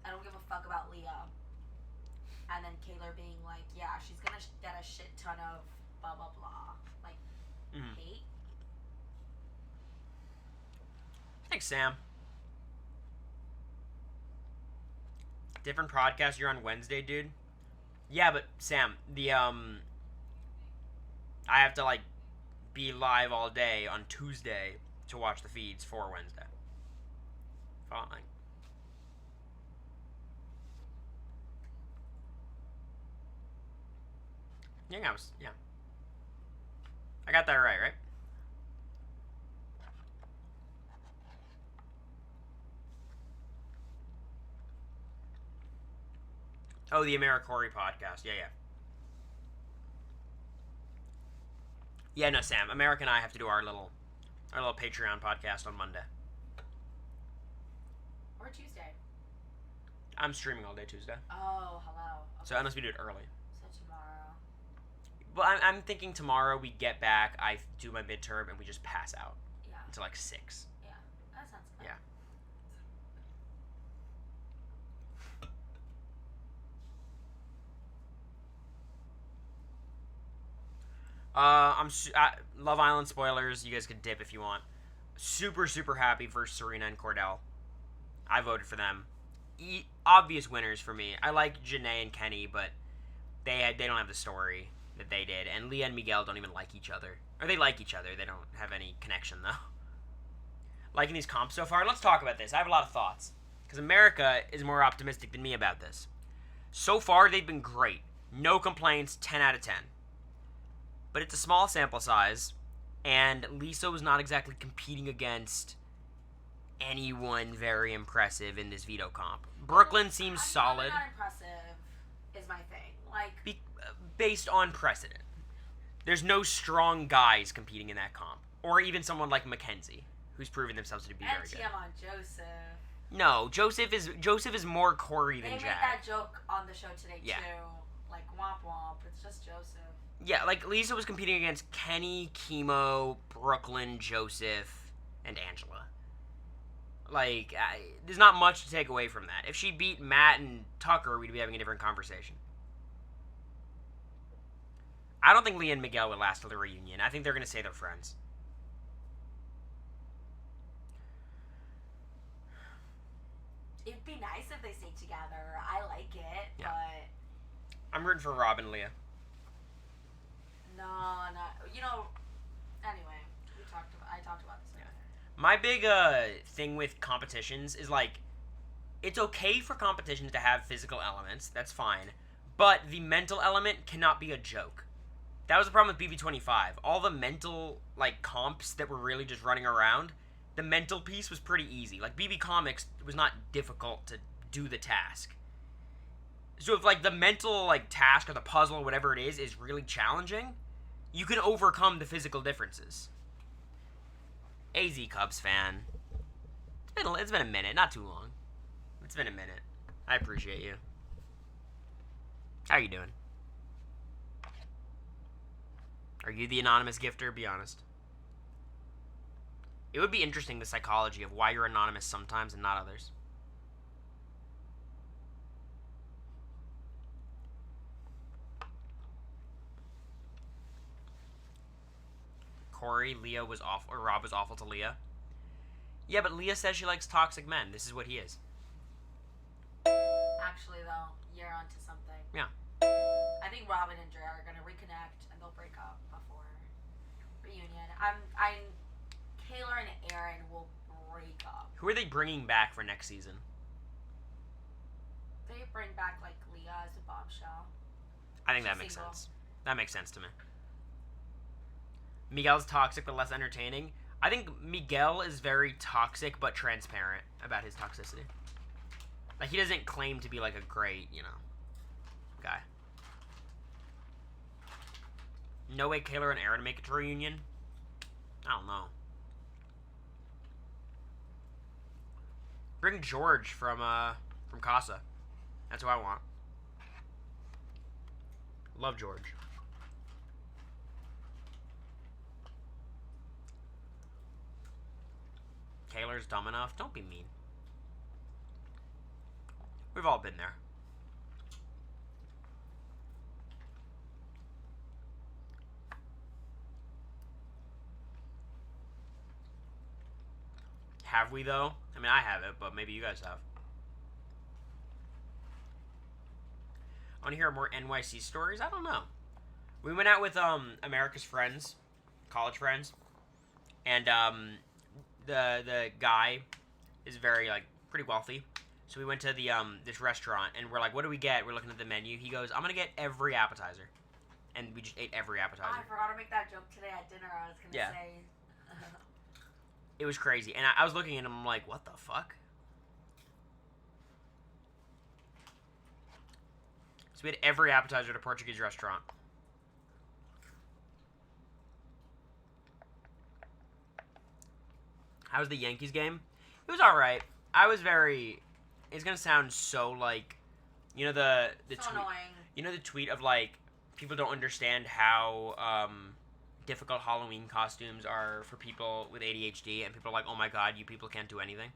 I don't give a fuck about Leah. And then Taylor being like, yeah, she's gonna get a shit ton of blah blah blah. Like, hate? Thanks, Sam. Different podcast, you're on Wednesday, dude? Yeah, but Sam, I have to, like, be live all day on Tuesday to watch the feeds for Wednesday. Fine. Yeah. I got that right? Oh, the Americory podcast. Yeah. Yeah, no, Sam. America and I have to do our little Patreon podcast on Monday. Or Tuesday. I'm streaming all day Tuesday. Oh, hello. Okay. So unless we do it early. So tomorrow. Well, I'm thinking tomorrow we get back, I do my midterm, and we just pass out. Yeah. Until like 6. Yeah. That sounds good. Yeah. Love Island spoilers. You guys could dip if you want. Super, super happy for Serena and Cordell. I voted for them. Obvious winners for me. I like Janae and Kenny, but they don't have the story that they did. And Leah and Miguel don't even like each other. Or they like each other. They don't have any connection, though. Liking these comps so far? Let's talk about this. I have a lot of thoughts. Because America is more optimistic than me about this. So far, they've been great. No complaints, 10 out of 10. But it's a small sample size, and Lisa was not exactly competing against anyone very impressive in this veto comp. Brooklyn seems solid. Not impressive is my thing. Like, based on precedent. There's no strong guys competing in that comp. Or even someone like Mackenzie, who's proven themselves to be very good. And on Joseph. No, Joseph is more Cory than Jack. They made that joke on the show today, yeah. too. Like, womp womp. It's just Joseph. Yeah, like, Lisa was competing against Kenny, Chemo, Brooklyn, Joseph, and Angela. Like, there's not much to take away from that. If she beat Matt and Tucker, we'd be having a different conversation. I don't think Leah and Miguel would last till the reunion. I think they're going to say they're friends. It'd be nice if they stayed together. I like it, yeah. But... I'm rooting for Rob and Leah. No. Anyway, I talked about this. Yeah. My big thing with competitions is, like, it's okay for competitions to have physical elements. That's fine. But the mental element cannot be a joke. That was the problem with BB25. All the mental, like, comps that were really just running around, the mental piece was pretty easy. Like, BB Comics was not difficult to do the task. So if, like, the mental, like, task or the puzzle or whatever it is really challenging, you can overcome the physical differences. AZ Cubs fan. It's been a minute, not too long. It's been a minute. I appreciate you. How you doing? Are you the anonymous gifter? Be honest. It would be interesting, the psychology of why you're anonymous sometimes and not others. Cory, Leah was awful, or Rob was awful to Leah. Yeah, but Leah says she likes toxic men. This is what he is. Actually, though, you're onto something. Yeah. I think Robin and Dre are gonna reconnect and they'll break up before reunion. I'm Taylor and Aaron will break up. Who are they bringing back for next season? They bring back like Leah as a bombshell. I think that makes sense. That makes sense to me. Miguel's toxic but less entertaining. I think Miguel is very toxic but transparent about his toxicity. Like, he doesn't claim to be, like, a great, guy. No way Taylor and Aaron make it to reunion? I don't know. Bring George from Casa. That's who I want. Love George. Taylor's dumb enough. Don't be mean. We've all been there. Have we, though? I mean, I haven't, but maybe you guys have. I want to hear more NYC stories? I don't know. We went out with America's friends, college friends, and the guy is very, like, pretty wealthy. So we went to the this restaurant, and we're like, what do we get? We're looking at the menu. He goes, I'm going to get every appetizer. And we just ate every appetizer. Oh, I forgot to make that joke today at dinner. I was going to say. It was crazy. And I was looking at him, I'm like, what the fuck? So we had every appetizer at a Portuguese restaurant. How was the Yankees game? It was alright. I was very... It's gonna sound so, like... You know the so tweet... annoying. You know the tweet of, like... People don't understand how difficult Halloween costumes are for people with ADHD, and people are like, oh my god, you people can't do anything.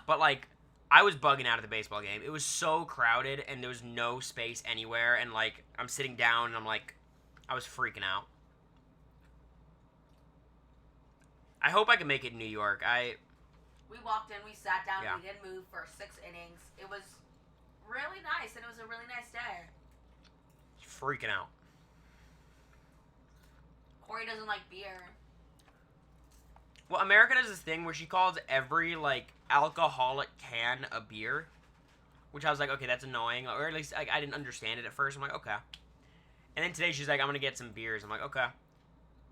But, like, I was bugging out at the baseball game. It was so crowded, and there was no space anywhere, and, like, I'm sitting down, and I'm like... I was freaking out. I hope I can make it in New York. We walked in, we sat down, Yeah. we didn't move for 6 innings. It was really nice, and it was a really nice day. Freaking out. Cory doesn't like beer. Well, America does this thing where she calls every, like, alcoholic can a beer. Which I was like, okay, that's annoying. Or at least, like, I didn't understand it at first. I'm like, okay. And then today she's like, I'm gonna get some beers. I'm like, okay.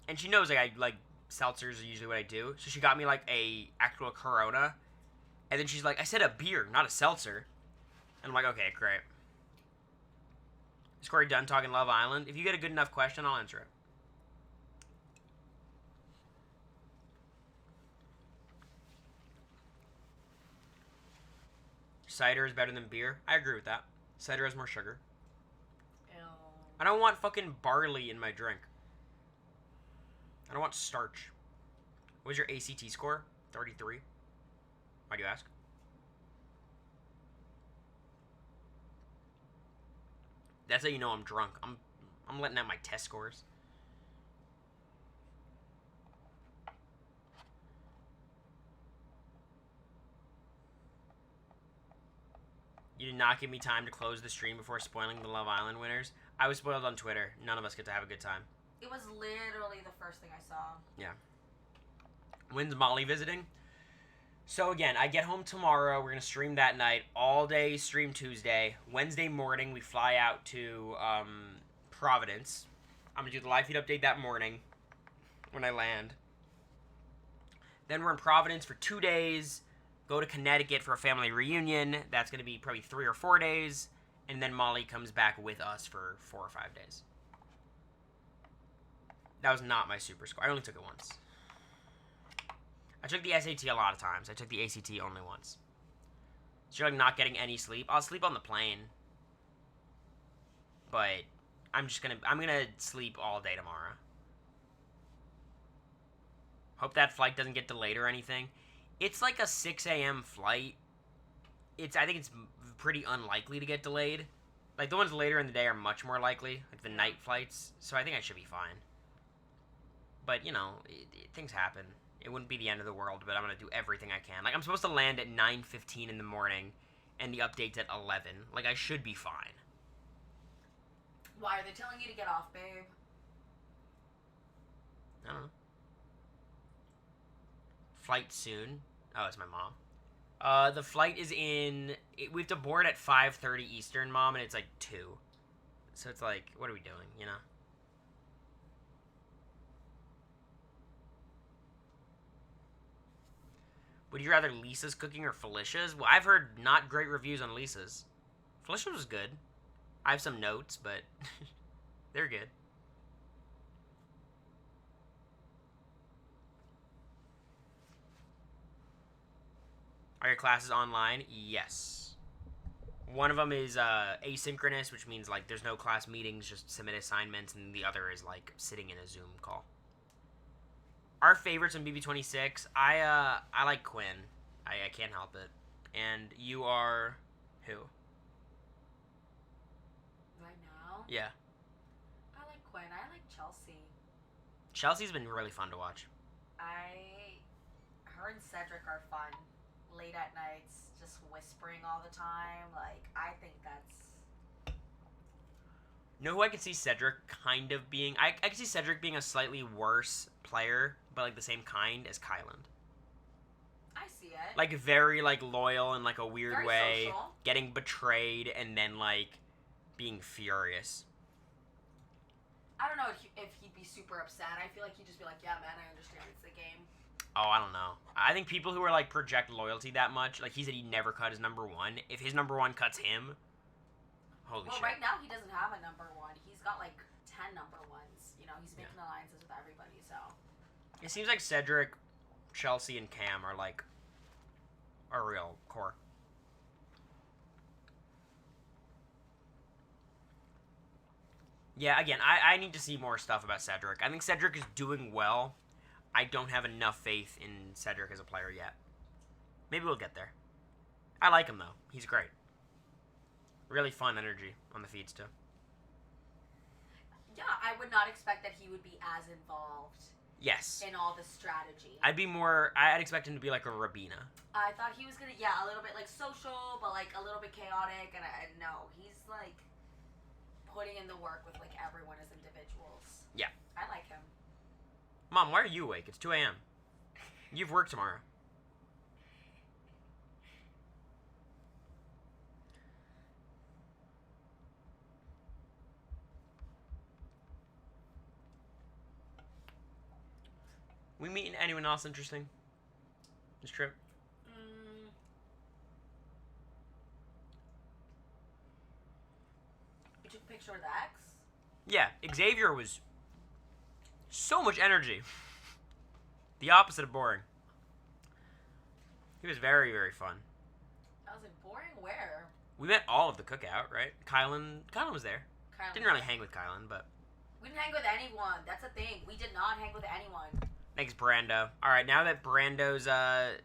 And she knows, like, seltzers are usually what I do. So she got me, like, a actual Corona. And then she's like, I said a beer, not a seltzer. And I'm like, okay, great. Is Cory done talking Love Island? If you get a good enough question, I'll answer it. Cider is better than beer. I agree with that. Cider has more sugar. Ew. I don't want fucking barley in my drink. I don't want starch. What was your ACT score? 33. Why do you ask? That's how you know I'm drunk. I'm letting out my test scores. You did not give me time to close the stream before spoiling the Love Island winners. I was spoiled on Twitter. None of us get to have a good time. It was literally the first thing I saw. Yeah. When's Molly visiting? So again, I get home tomorrow. We're going to stream that night. All day stream Tuesday. Wednesday morning, we fly out to Providence. I'm going to do the live feed update that morning when I land. Then we're in Providence for 2 days. Go to Connecticut for a family reunion. That's going to be probably 3 or 4 days. And then Molly comes back with us for 4 or 5 days. That was not my super score. I only took it once. I took the SAT a lot of times. I took the ACT only once. So you're like not getting any sleep. I'll sleep on the plane. But I'm gonna sleep all day tomorrow. Hope that flight doesn't get delayed or anything. It's like a 6 a.m. flight. I think it's pretty unlikely to get delayed. Like the ones later in the day are much more likely, like the night flights. So I think I should be fine. But, you know, things happen. It wouldn't be the end of the world, but I'm going to do everything I can. Like, I'm supposed to land at 9:15 in the morning, and the update's at 11. Like, I should be fine. Why are they telling you to get off, babe? I don't know. Flight soon. Oh, it's my mom. The flight is we have to board at 5:30 Eastern, Mom, and it's like 2. So it's like, what are we doing, you know? Would you rather Lisa's cooking or Felicia's? Well, I've heard not great reviews on Lisa's. Felicia was good. I have some notes, but they're good. Are your classes online? Yes. One of them is asynchronous, which means like there's no class meetings, just submit assignments, and the other is like sitting in a Zoom call. Our favorites on BB26, I like Quinn. I can't help it. And you are who? Right now? Yeah. I like Quinn. I like Chelsea. Chelsea's been really fun to watch. Her and Cedric are fun. Late at nights, just whispering all the time. Like, I think that's... You know who I could see Cedric kind of being? I could see Cedric being a slightly worse player, but like the same kind as Kyland. I see it. Like very like loyal in like a weird Very way, social. getting betrayed and then like being furious. I don't know if he'd be super upset. I feel like he'd just be like, yeah, man, I understand. It's the game. Oh, I don't know. I think people who are like project loyalty that much, like he said he never cut his number one. If his number one cuts him, holy shit. Well, right now he doesn't have a number one. He's got like 10 number ones. You know, he's making alliances with everybody, so. It seems like Cedric, Chelsea, and Cam are like a real core. Yeah, again, I need to see more stuff about Cedric. I think Cedric is doing well. I don't have enough faith in Cedric as a player yet. Maybe we'll get there. I like him, though. He's great. Really fun energy on the feeds, too. Yeah, I would not expect that he would be as involved. Yes. In all the strategy. I'd expect him to be like a Rabina. I thought he was going to, a little bit like social, but like a little bit chaotic. And no, he's like putting in the work with like everyone as individuals. Yeah. I like him. Mom, why are you awake? It's 2 a.m. You've work tomorrow. We meeting anyone else interesting this trip? You took a picture with the X? Yeah, Xavier was so much energy. The opposite of boring. He was very, very fun. I was like, boring where? We met all of the cookout, right? Kylan was there. Didn't really hang with Kylan, but... We didn't hang with anyone. That's the thing. We did not hang with anyone. Thanks, Brando. Alright, now that Brando's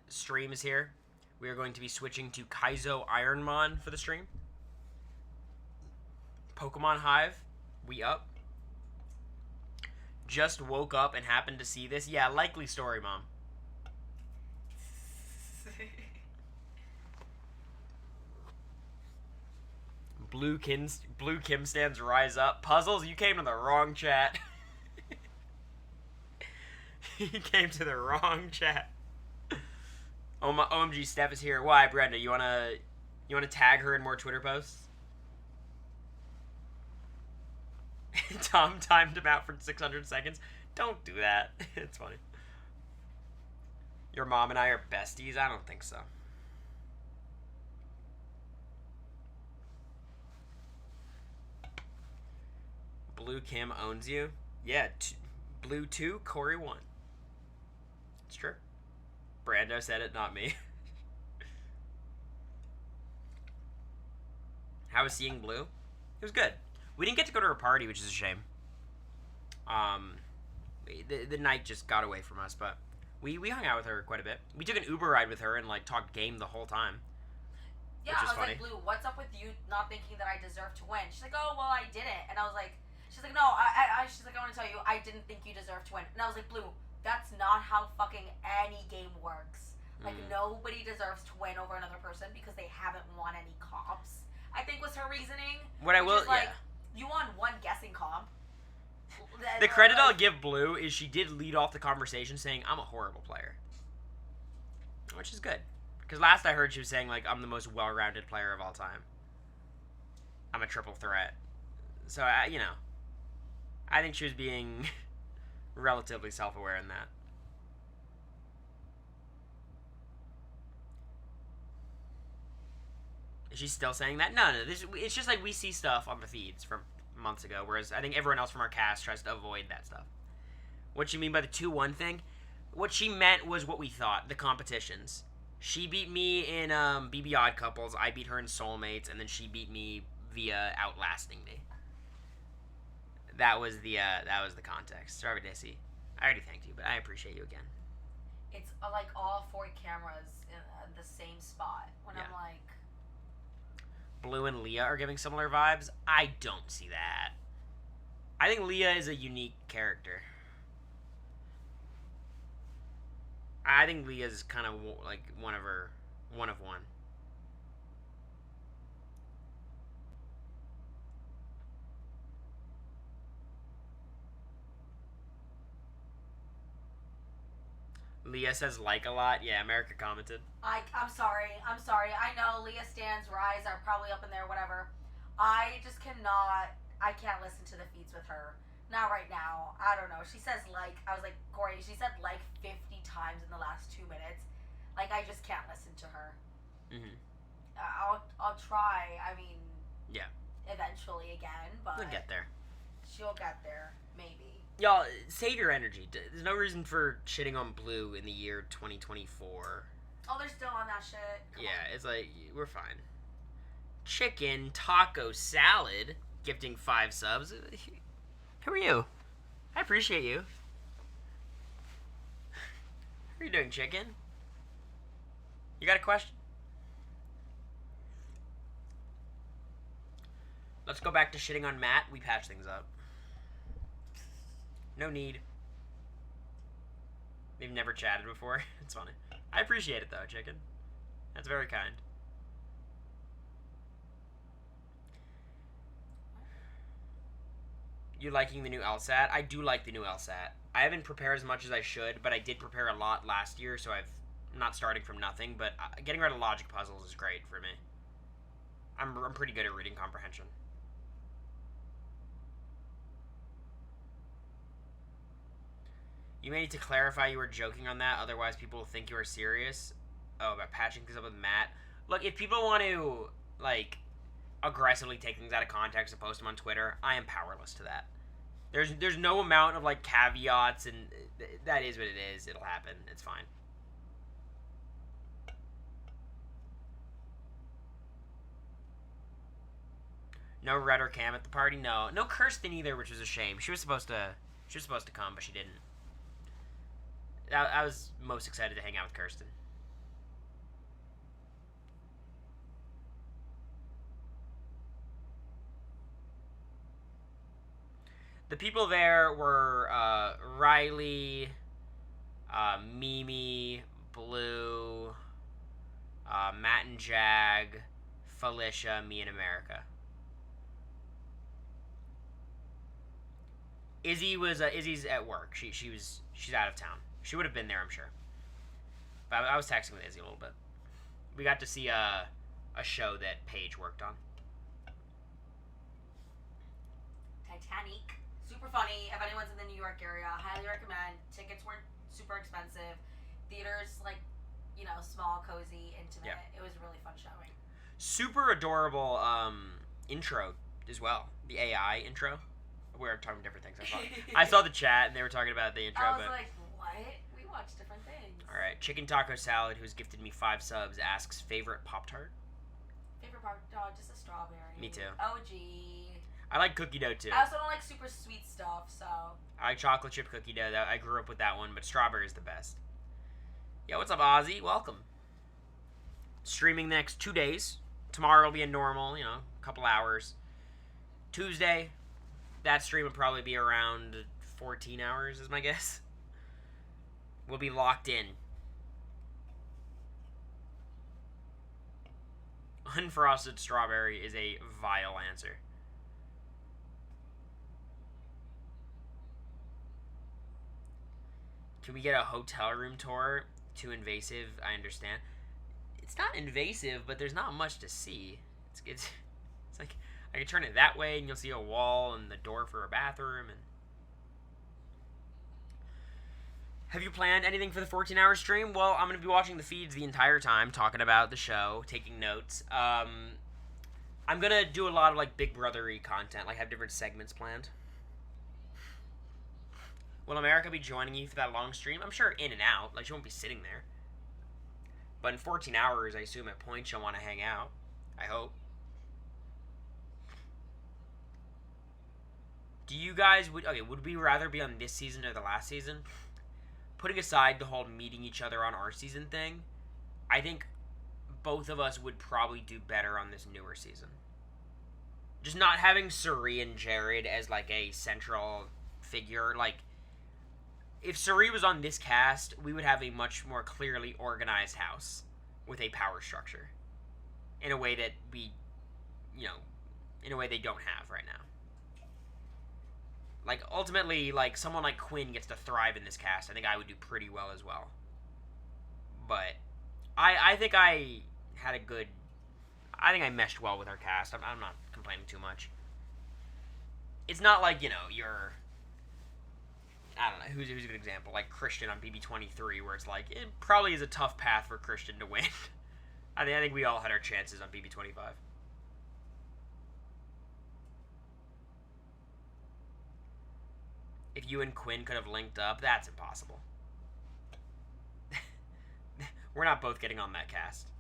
stream is here, we are going to be switching to Kaizo Ironmon for the stream. Pokemon Hive, we up. Just woke up and happened to see this. Yeah, likely story, Mom. Blue Kim stands rise up. Puzzles, you came to the wrong chat. You came to the wrong chat. Oh my OMG, Steph is here. Why, Brenda? You wanna tag her in more Twitter posts? Tom timed him out for 600 seconds. Don't do that. It's funny. Your mom and I are besties? I don't think so. Blue Kim owns you? Yeah, Blue 2, Cory 1. It's true. Brando said it, not me. How was seeing Blue? It was good. We didn't get to go to her party, which is a shame. The night just got away from us, but we hung out with her quite a bit. We took an Uber ride with her and like talked game the whole time. Yeah, I was funny. Like, Blue, what's up with you not thinking that I deserve to win? She's like, oh, well, I didn't. And I was like, She's like, no, she's like, I want to tell you, I didn't think you deserved to win. And I was like, Blue, that's not how fucking any game works. Like, nobody deserves to win over another person because they haven't won any comps. I think was her reasoning. What I will, you won one guessing comp. The credit I'll give Blue is she did lead off the conversation saying, I'm a horrible player. Which is good. Because last I heard she was saying, like, I'm the most well-rounded player of all time. I'm a triple threat. So, I think she was being relatively self-aware in that. Is she still saying that? No. It's just like we see stuff on the feeds from months ago, whereas I think everyone else from our cast tries to avoid that stuff. What you mean by the 2-1 thing? What she meant was what we thought, the competitions. She beat me in BB Odd Couples, I beat her in Soulmates, and then she beat me via outlasting me. That was the context. Sorry, Dissy. I already thanked you, but I appreciate you again. It's like all 4 cameras in the same spot. When I'm like... Blue and Leah are giving similar vibes. I don't see that. I think Leah is a unique character. I think Leah's kind of like one of one. Leah says like a lot. Yeah, America commented. I'm sorry. I know Leah stands, Rise are probably up in there, whatever. I just cannot. I can't listen to the feeds with her. Not right now. I don't know. She says like. I was like, Cory, she said like 50 times in the last 2 minutes. Like, I just can't listen to her. Mm-hmm. I'll try. I mean. Yeah. Eventually again, but. We'll get there. She'll get there. Maybe. Y'all, save your energy. There's no reason for shitting on Blue in the year 2024. Oh, they're still on that shit. Come on. It's like, we're fine. Chicken Taco Salad, gifting 5 subs. Who are you? I appreciate you. How are you doing, Chicken? You got a question? Let's go back to shitting on Matt. We patch things up. No need. They've never chatted before. It's funny. I appreciate it, though, Chicken. That's very kind. You liking the new LSAT? I do like the new LSAT. I haven't prepared as much as I should, but I did prepare a lot last year, so I'm not starting from nothing, but getting rid of logic puzzles is great for me. I'm pretty good at reading comprehension. You may need to clarify you were joking on that, otherwise people will think you are serious. Oh, about patching things up with Matt. Look, if people want to, like, aggressively take things out of context and post them on Twitter, I am powerless to that. There's no amount of, like, caveats, and that is what it is. It'll happen. It's fine. No Red or Cam at the party? No. No Kirsten either, which was a shame. She was supposed to come, but she didn't. I was most excited to hang out with Kirsten. The people there were Riley, Mimi, Blue, Matt and Jag, Felicia, me, and America. Izzy's at work. She's out of town. She would have been there, I'm sure. But I was texting with Izzy a little bit. We got to see a show that Paige worked on. Titanic. Super funny. If anyone's in the New York area, highly recommend. Tickets weren't super expensive. Theaters, like, you know, small, cozy, intimate. Yeah. It was a really fun showing. Super adorable intro as well. The AI intro. We're talking different things. I saw the chat and they were talking about the intro. I was like, what? We watch different things. All right. Chicken Taco Salad, who's gifted me 5 subs, asks, favorite Pop-Tart? Favorite Pop-Tart? Just a strawberry. Me too. OG. I like cookie dough too. I also don't like super sweet stuff, so. I like chocolate chip cookie dough. I grew up with that one, but strawberry is the best. Yo, what's up, Ozzy? Welcome. Streaming the next 2 days. Tomorrow will be a normal, a couple hours. Tuesday, that stream will probably be around 14 hours, is my guess. We'll be locked in. Unfrosted strawberry is a vile answer. Can we get a hotel room tour? Too invasive, I understand. It's not invasive, but there's not much to see. It's like I can turn it that way and you'll see a wall and the door for a bathroom. And have you planned anything for the 14-hour stream? Well, I'm going to be watching the feeds the entire time, talking about the show, taking notes. I'm going to do a lot of like Big Brother-y content, like have different segments planned. Will America be joining you for that long stream? I'm sure in and out. Like, she won't be sitting there. But in 14 hours, I assume at points she'll want to hang out. I hope. Do you guys... would we rather be on this season or the last season? Putting aside the whole meeting each other on our season thing, I think both of us would probably do better on this newer season. Just not having Suri and Jared as, like, a central figure, like... If Suri was on this cast, we would have a much more clearly organized house with a power structure. In a way that we, in a way they don't have right now. Like, ultimately, like, someone like Quinn gets to thrive in this cast. I think I would do pretty well as well. But, I think I had a good... I think I meshed well with our cast. I'm not complaining too much. It's not like, you're... I don't know, who's a good example? Like Christian on BB23, where it's like, it probably is a tough path for Christian to win. I think we all had our chances on BB25. If you and Quinn could have linked up, that's impossible. We're not both getting on that cast.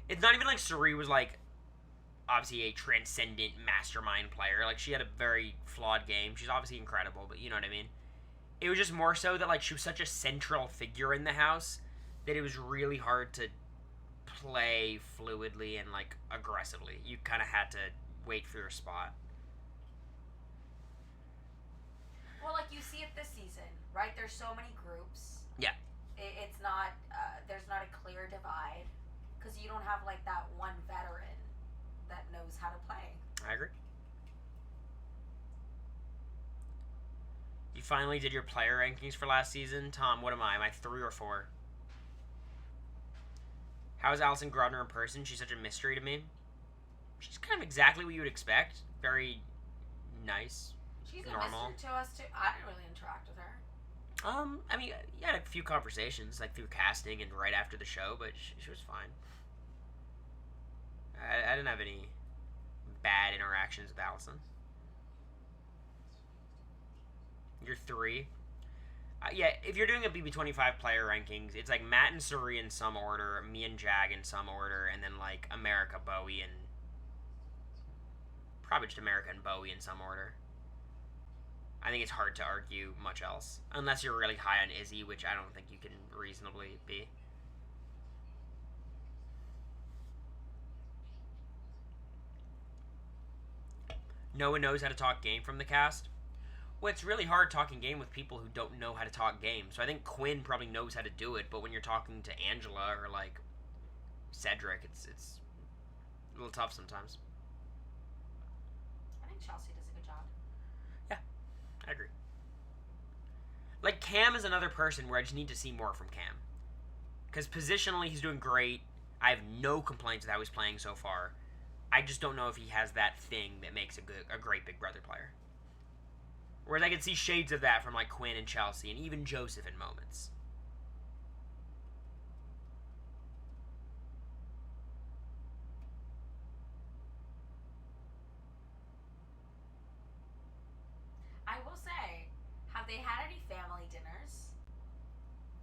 It's not even like Suri was, like, obviously a transcendent mastermind player. Like, she had a very flawed game. She's obviously incredible, but you know what I mean? It was just more so that, like, she was such a central figure in the house that it was really hard to play fluidly and, like, aggressively. You kind of had to wait for your spot. Well, like, you see it this season, right? There's so many groups. Yeah. It's not, there's not a clear divide. Because you don't have, like, that one veteran that knows how to play. I agree. You finally did your player rankings for last season. Tom, what am I? Am I 3 or 4? How is Allison Grodner in person? She's such a mystery to me. She's kind of exactly what you would expect. Very nice. She's normal. A mystery to us, too. I didn't really interact with her. I mean, you had a few conversations, like, through casting and right after the show, but she was fine. I didn't have any bad interactions with Allison. You're 3. Yeah, if you're doing a BB25 player rankings, it's like Matt and Suri in some order, me and Jag in some order, and then like America, Bowie, and probably just America and Bowie in some order. I think it's hard to argue much else. Unless you're really high on Izzy, which I don't think you can reasonably be. No one knows how to talk game from the cast. Well, it's really hard talking game with people who don't know how to talk game. So I think Quinn probably knows how to do it, but when you're talking to Angela or like Cedric, it's a little tough sometimes. I think Chelsea does a good job. Yeah, I agree. Like Cam is another person where I just need to see more from Cam. Because positionally he's doing great. I have no complaints with how he's playing so far. I just don't know if he has that thing that makes a great Big Brother player. Whereas I could see shades of that from like Quinn and Chelsea and even Joseph in moments. I will say, have they had any family dinners?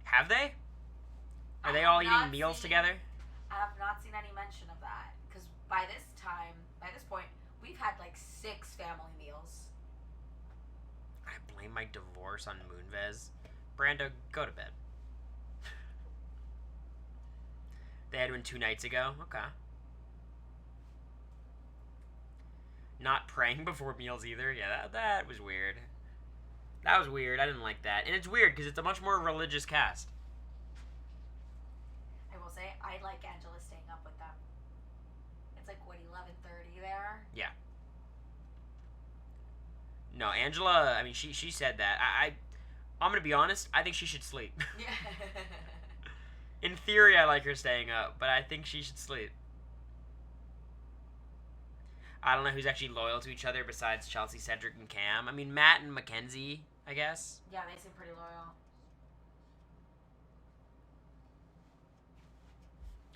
Have they? Are they all eating meals together? I have not seen any mention of that. Because by this point, we've had like 6 family meals. I blame my divorce on Moonves. Brando, go to bed. They had one 2 nights ago. Okay. Not praying before meals either. Yeah, that was weird. That was weird. I didn't like that. And it's weird because it's a much more religious cast. I will say, I like Angela staying up with them. It's like, what, 11:30 there? Yeah. No, Angela, I mean, she said that. I'm going to be honest. I think she should sleep. Yeah. In theory, I like her staying up, but I think she should sleep. I don't know who's actually loyal to each other besides Chelsea, Cedric, and Cam. I mean, Matt and Mackenzie, I guess. Yeah, they seem pretty loyal.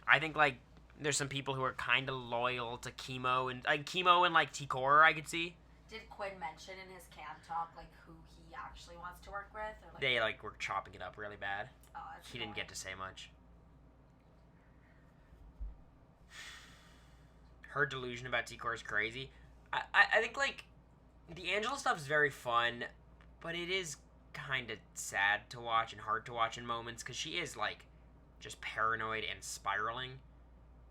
I think, like, there's some people who are kind of loyal to Chemo and like T-Core, I could see. Did Quinn mention in his cam talk, like, who he actually wants to work with? Or, like, They, like, were chopping it up really bad. Oh, that's He didn't get to say much. Her delusion about T-Core is crazy. I think, like, the Angela stuff is very fun, but it is kind of sad to watch and hard to watch in moments because she is, like, just paranoid and spiraling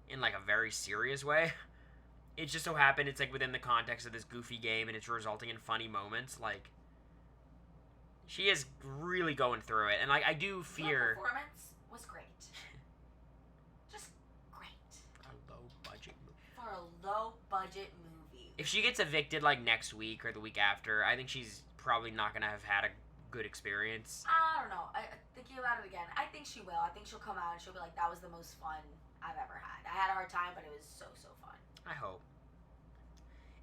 in, like, a very serious way. It just so happened it's, like, within the context of this goofy game and it's resulting in funny moments. Like, she is really going through it. And, like, I do fear... The performance was great. Just great. For a low-budget movie. For a low-budget movie. If she gets evicted, like, next week or the week after, I think she's probably not going to have had a good experience. I don't know. Thinking about it again, I think she will. I think she'll come out and she'll be like, that was the most fun I've ever had. I had a hard time, but it was so, so fun. I hope.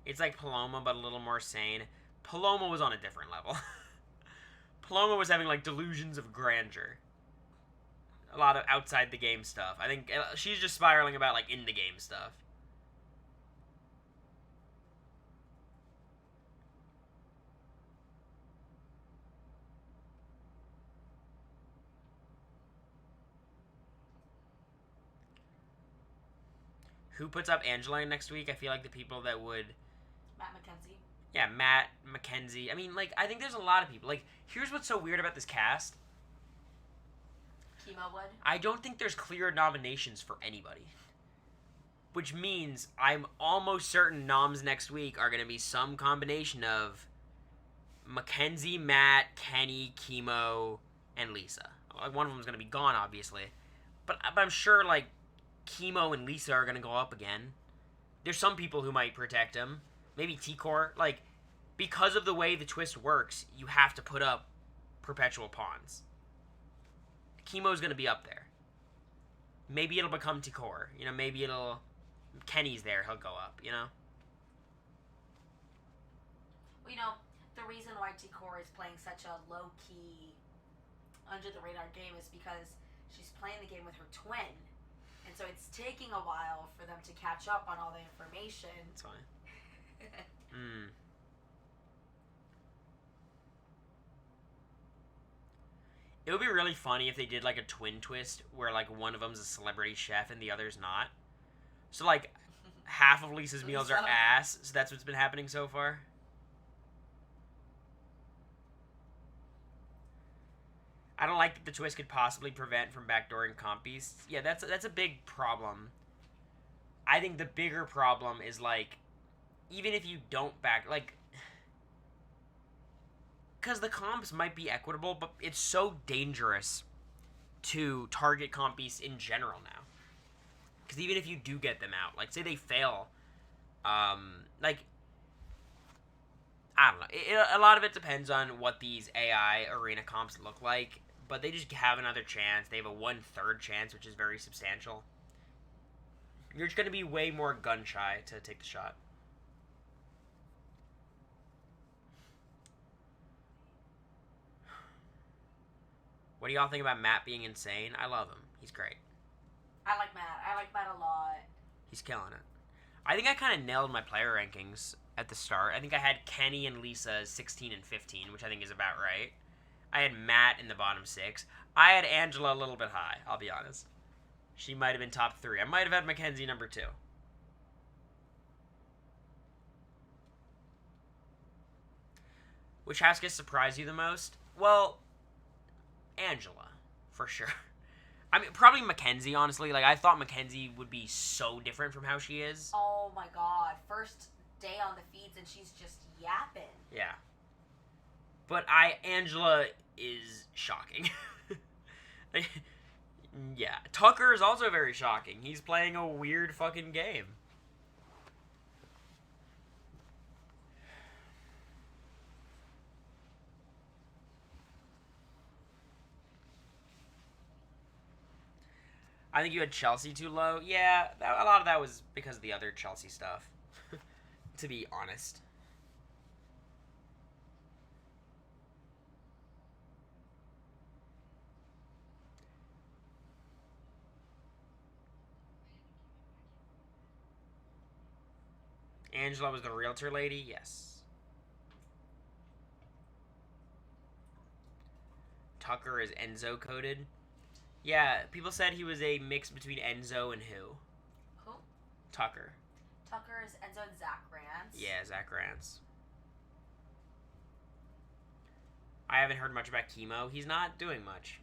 It's like Paloma, but a little more sane. Paloma was on a different level. Paloma was having, like, delusions of grandeur. A lot of outside-the-game stuff. I think she's just spiraling about, like, in-the-game stuff. Who puts up Angela next week? I feel like the people that would... Matt Mackenzie. Yeah, Matt, Mackenzie. I mean, like, I think there's a lot of people. Like, here's what's so weird about this cast. Chemo would. I don't think there's clear nominations for anybody. Which means I'm almost certain noms next week are going to be some combination of Mackenzie, Matt, Kenny, Chemo, and Lisa. Like, one of them is going to be gone, obviously. But I'm sure, like, Chemo and Lisa are going to go up again. There's some people who might protect him. Maybe T-Core. Like, because of the way the twist works, you have to put up perpetual pawns. Chemo's going to be up there. Maybe it'll become T-Core. You know, maybe it'll... Kenny's there. He'll go up, you know? Well, you know, the reason why T-Core is playing such a low-key, under-the-radar game is because she's playing the game with her twin. And so it's taking a while for them to catch up on all the information. It's fine. It would be really funny if they did, like, a twin twist where, like, one of them's a celebrity chef and the other's not. So, like, half of Lisa's meals are ass, so that's what's been happening so far. I don't like that the twist could possibly prevent from backdooring compies. Yeah, that's a big problem. I think the bigger problem is, like, even if you don't like, because the comps might be equitable, but it's so dangerous to target compies in general now. Because even if you do get them out, like, say they fail, like, I don't know. A lot of it depends on what these AI arena comps look like, but they just have another chance. They have a 1/3 chance, which is very substantial. You're just going to be way more gun-shy to take the shot. What do y'all think about Matt being insane? I love him. He's great. I like Matt. I like Matt a lot. He's killing it. I think I kind of nailed my player rankings at the start. I think I had Kenny and Lisa 16 and 15, which I think is about right. I had Matt in the bottom 6. I had Angela a little bit high, I'll be honest. She might have been top 3. I might have had Mackenzie number 2. Which house gets surprised you the most? Well, Angela, for sure. I mean, probably Mackenzie, honestly. Like, I thought Mackenzie would be so different from how she is. Oh my god. First day on the feeds and she's just yapping. Yeah. But Angela is shocking. Yeah. Tucker is also very shocking. He's playing a weird fucking game. I think you had Chelsea too low. Yeah, a lot of that was because of the other Chelsea stuff, to be honest. Angela was the realtor lady? Yes. Tucker is Enzo coded. Yeah, people said he was a mix between Enzo and who? Who? Tucker. Tucker is Enzo and Zach Rance. Yeah, Zach Rance. I haven't heard much about Chemo. He's not doing much.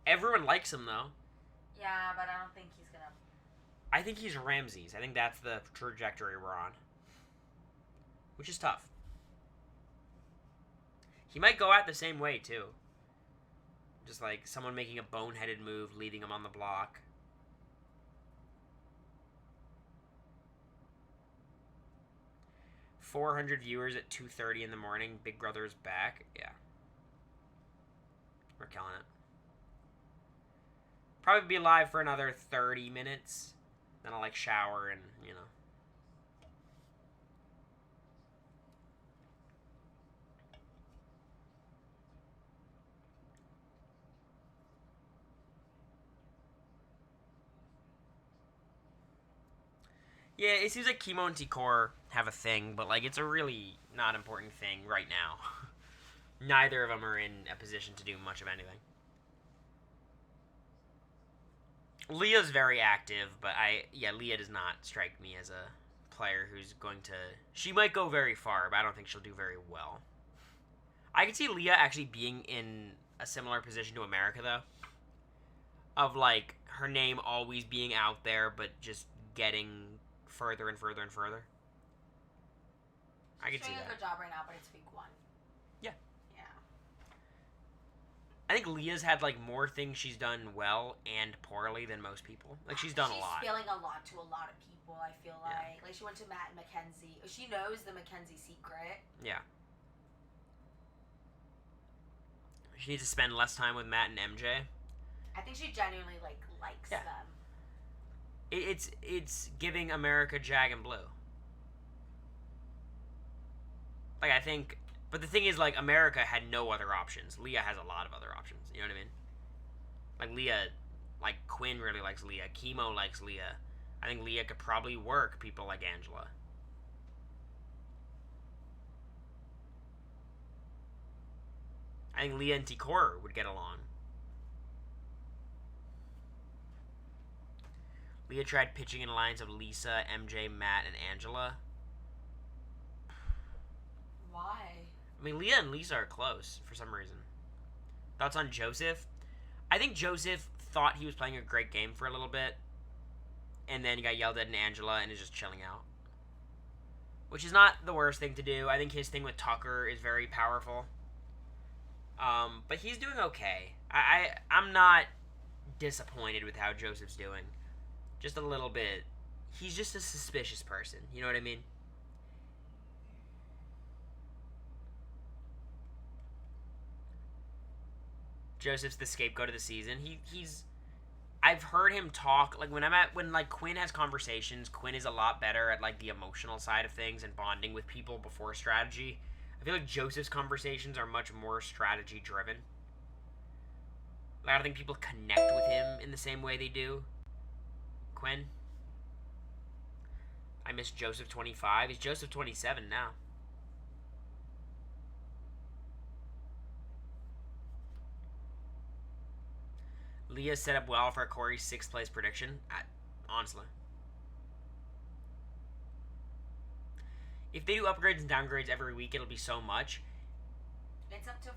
Everyone likes him, though. Yeah, but I don't think he's gonna... I think he's Ramses. I think that's the trajectory we're on. Which is tough. He might go out the same way, too. Just like someone making a boneheaded move, leaving him on the block. $400 viewers at 2:30 in the morning. Big Brother's back. Yeah. We're killing it. Probably be live for another 30 minutes. Then I'll like shower and, you know. Yeah, it seems like Chemo and T-Core have a thing, but like it's a really not important thing right now. Neither of them are in a position to do much of anything. Leah's very active, but Leah does not strike me as a player who's going to... She might go very far, but I don't think she'll do very well. I could see Leah actually being in a similar position to America, though. Of, like, her name always being out there, but just getting further and further and further. I could see that. She's doing a good job right now, but it's week 1. Yeah. Yeah. I think Leah's had, like, more things she's done well and poorly than most people. Like, she's done a lot. She's spilling a lot to a lot of people, I feel like. Yeah. Like, she went to Matt and Mackenzie. She knows the Mackenzie secret. Yeah. She needs to spend less time with Matt and MJ. I think she genuinely, like, likes them. It's giving America Jag and Blue. Like, I think... But the thing is, like, America had no other options. Leah has a lot of other options. You know what I mean? Like, Leah... Like, Quinn really likes Leah. Chemo likes Leah. I think Leah could probably work people like Angela. I think Leah and T-Core would get along. Leah tried pitching in alliance of Lisa, MJ, Matt, and Angela. Why? I mean, Leah and Lisa are close for some reason. Thoughts on Joseph? I think Joseph thought he was playing a great game for a little bit, and then he got yelled at in Angela and is just chilling out. Which is not the worst thing to do. I think his thing with Tucker is very powerful. But he's doing okay. I'm not disappointed with how Joseph's doing. Just a little bit. He's just a suspicious person. You know what I mean? Joseph's the scapegoat of the season. He's... I've heard him talk, like, when Quinn has conversations, Quinn is a lot better at, like, the emotional side of things and bonding with people before strategy. I feel like Joseph's conversations are much more strategy-driven. Like, I don't think people connect with him in the same way they do Quinn. I miss Joseph 25. He's Joseph 27 now. Leah set up well for Cory's 6th place prediction. Honestly. If they do upgrades and downgrades every week, it'll be so much. It's up to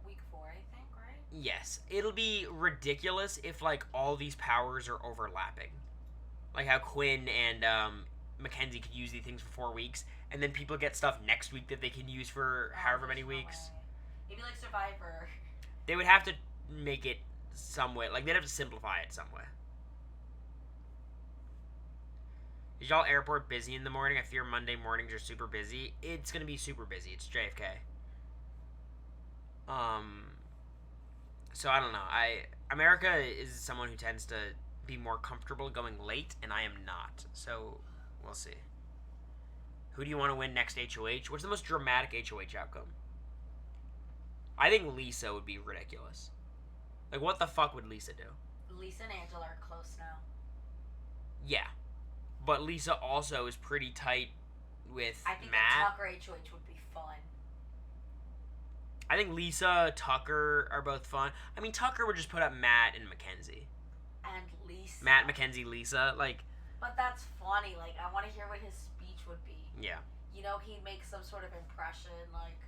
week 4, I think, right? Yes, it'll be ridiculous if like all these powers are overlapping, like how Quinn and Mackenzie could use these things for 4 weeks, and then people get stuff next week that they can use for however many weeks. Maybe like Survivor. They would have to make it some way, like they'd have to simplify it some way. Is y'all airport busy in the morning? I fear Monday mornings are super busy. It's gonna be super busy. It's JFK. So I don't know. America is someone who tends to be more comfortable going late, and I am not. So we'll see. Who do you want to win next HOH? What's the most dramatic HOH outcome? I think Lisa would be ridiculous. Like, what the fuck would Lisa do? Lisa and Angela are close now. Yeah. But Lisa also is pretty tight with Matt. I think a Tucker HOH would be fun. I think Lisa, Tucker are both fun. I mean, Tucker would just put up Matt and Mackenzie. And Lisa. Matt, Mackenzie, Lisa. Like. But that's funny. Like, I want to hear what his speech would be. Yeah. You know, he'd make some sort of impression, like.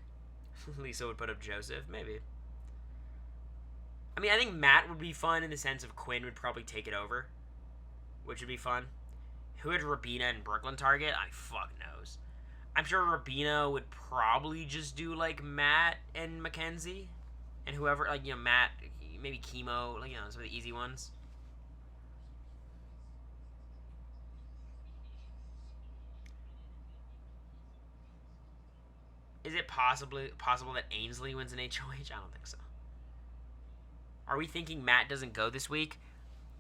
Lisa would put up Joseph, maybe. I mean, I think Matt would be fun in the sense of Quinn would probably take it over, which would be fun. Who had Rabina and Brooklyn target? I fuck knows. I'm sure Rabina would probably just do, like, Matt and Mackenzie. And whoever, like, you know, Matt, maybe Chemo, like, you know, some of the easy ones. Is it possible that Ainsley wins an HOH? I don't think so. Are we thinking Matt doesn't go this week?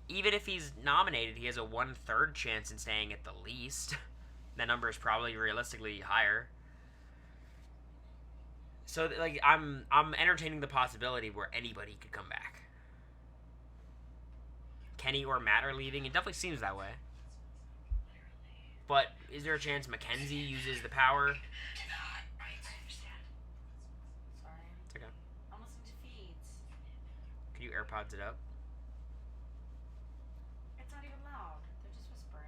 Even if he's nominated, he has a 1/3 chance in staying at the least. That number is probably realistically higher. So, like, I'm entertaining the possibility where anybody could come back. Kenny or Matt are leaving. It definitely seems that way. But is there a chance Mackenzie uses the power? Could you AirPods it up? It's not even loud. They're just whispering.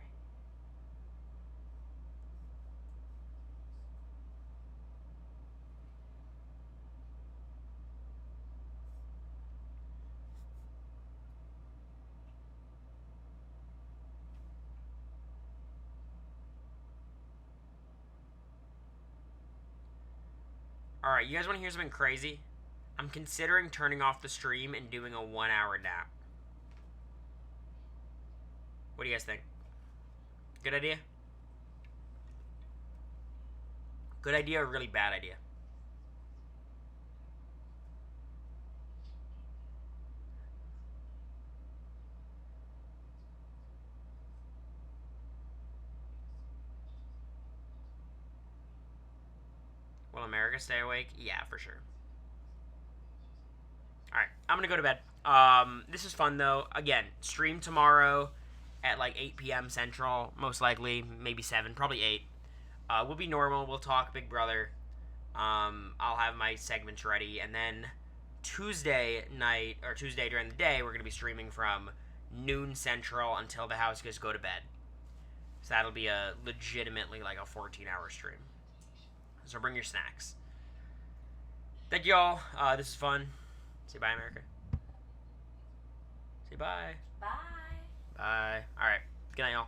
Alright, you guys want to hear something crazy? I'm considering turning off the stream and doing a 1-hour nap. What do you guys think? Good idea? Good idea or really bad idea? Will America stay awake? Yeah, for sure. Alright, I'm gonna go to bed. This is fun, though. Again, stream tomorrow at, like, 8 p.m. Central, most likely. Maybe 7, probably 8. We'll be normal. We'll talk Big Brother. I'll have my segments ready. And then Tuesday night, or Tuesday during the day, we're gonna be streaming from noon Central until the house gets go to bed. So that'll be a legitimately, like, a 14-hour stream. So bring your snacks. Thank you all. This is fun. Say bye, America. Say bye. Bye. Bye. All right. Good night, y'all.